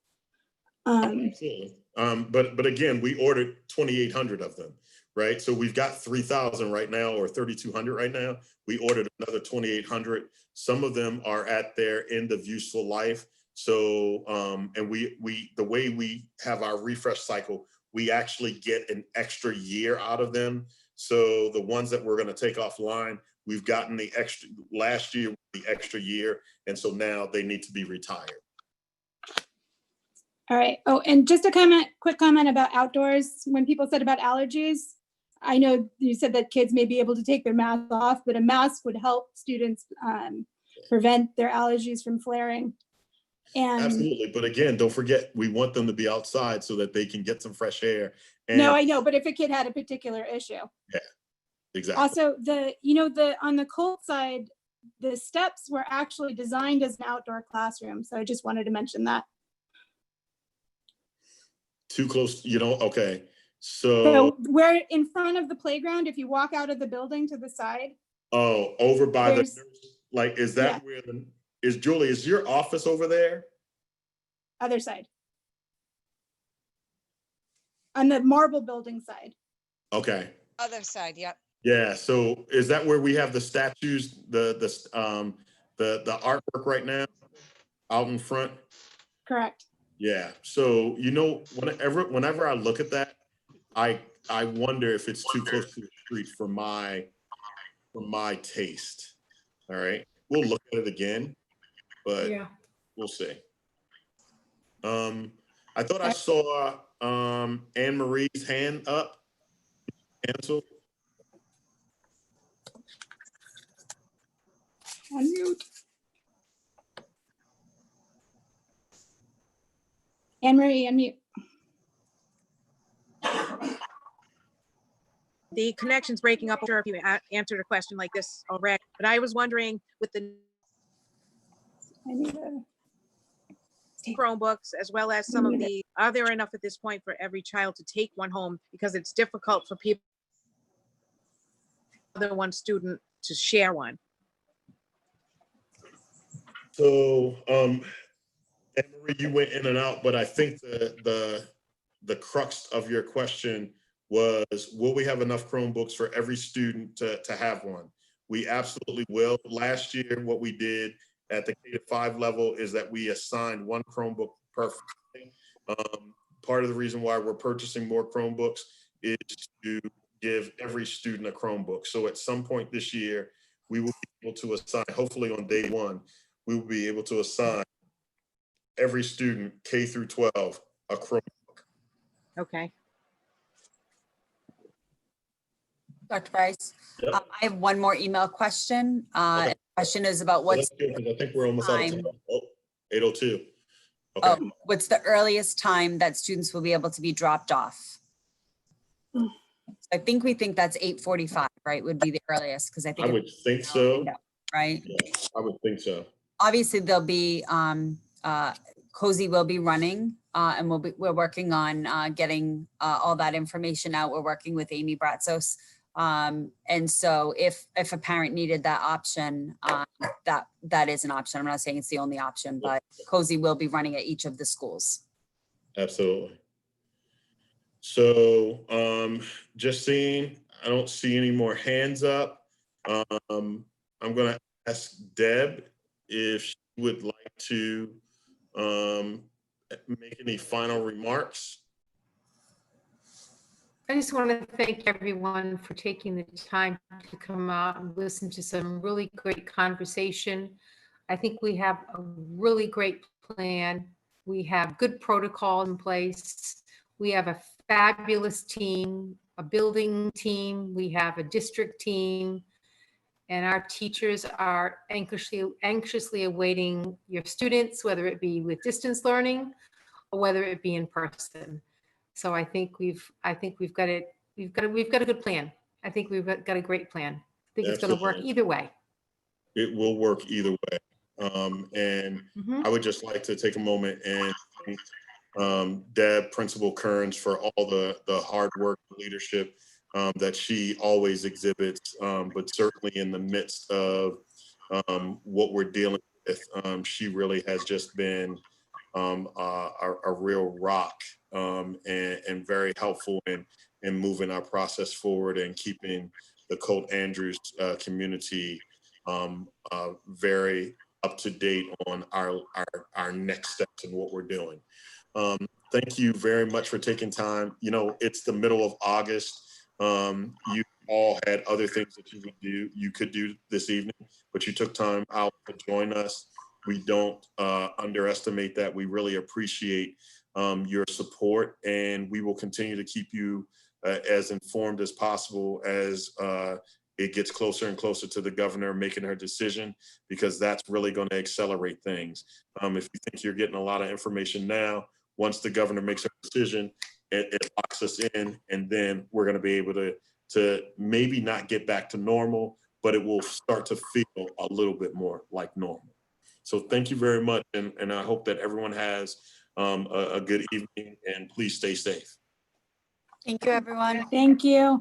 Absolutely. But again, we ordered 2,800 of them, right? So we've got 3,000 right now or 3,200 right now. We ordered another 2,800. Some of them are at their end of useful life. So, and the way we have our refresh cycle, we actually get an extra year out of them. So the ones that we're going to take offline, we've gotten the extra last year, the extra year. And so now they need to be retired. All right. Oh, and just a quick comment about outdoors. When people said about allergies, I know you said that kids may be able to take their mask off, but a mask would help students prevent their allergies from flaring. And absolutely. But again, don't forget, we want them to be outside so that they can get some fresh air. And no, I know, but if a kid had a particular issue. Yeah. Exactly. Also, on the Colt side, the steps were actually designed as an outdoor classroom. So I just wanted to mention that. Too close, okay. So we're in front of the playground. If you walk out of the building to the side. Oh, over by There's- is that where Julie, is your office over there? Other side. On the marble building side. Okay. Other side, yep. Yeah, so is that where we have the statues, the artwork right now out in front? Correct. Yeah, so whenever I look at that, I wonder if it's too close to the street for my taste. All right, we'll look at it again, but Yeah. we'll see. I thought I saw Anne Marie's hand up. Cancel. Unmute. Anne Marie, unmute. The connection's breaking up. I'm sure if you answered a question like this already, but I was wondering with the I need a Chromebooks as well as some of the, are there enough at this point for every child to take one home? Because it's difficult for people, other one student to share one. So, Anne Marie, you went in and out, but I think the crux of your question was, will we have enough Chromebooks for every student to have one? We absolutely will. Last year, what we did at the K-5 level is that we assigned one Chromebook per family. Part of the reason why we're purchasing more Chromebooks is to give every student a Chromebook. So at some point this year, we will be able to assign, hopefully on day one, we will be able to assign every student K through 12 a Chromebook. Okay. Dr. Brice, Yep. I have one more email question. Okay. The question is about Well, what's that's good, 'cause I think we're almost out of time. time. Oh, 8:02. Okay. What's the earliest time that students will be able to be dropped off? I think we think that's 8:45, right? Would be the earliest, because I I think. would think so. Right? Yeah, I would think so. Obviously, there'll be, Cozy will be running, and we're working on getting all that information out. We're working with Amy Bratzos. And so if a parent needed that option, that is an option. I'm not saying it's the only option, but Cozy will be running at each of the schools. Absolutely. So just seeing, I don't see any more hands up. I'm going to ask Deb if she would like to make any final remarks. I just want to thank everyone for taking the time to come out and listen to some really great conversation. I think we have a really great plan. We have good protocol in place. We have a fabulous team, a building team. We have a district team. And our teachers are anxiously awaiting your students, whether it be with distance learning or whether it be in person. So I think we've got a good plan. I think we've got a great plan. I think it's going to work either way. It will work either way. And I would just like to take a moment and thank Deb, Principal Kearns, for all the hard work and leadership that she always exhibits, but certainly in the midst of what we're dealing with, she really has just been a real rock and very helpful in moving our process forward and keeping the Colt Andrews community very up to date on our next steps and what we're doing. Thank you very much for taking time. You know, it's the middle of August. You all had other things that you could do this evening, but you took time out to join us. We don't underestimate that. We really appreciate your support, and we will continue to keep you as informed as possible as it gets closer and closer to the governor making her decision, because that's really going to accelerate things. If you think you're getting a lot of information now, once the governor makes her decision, it locks us in, and then we're going to be able to to maybe not get back to normal, but it will start to feel a little bit more like normal. So thank you very much. And I hope that everyone has a good evening, and please stay safe. Thank you, everyone. Thank you.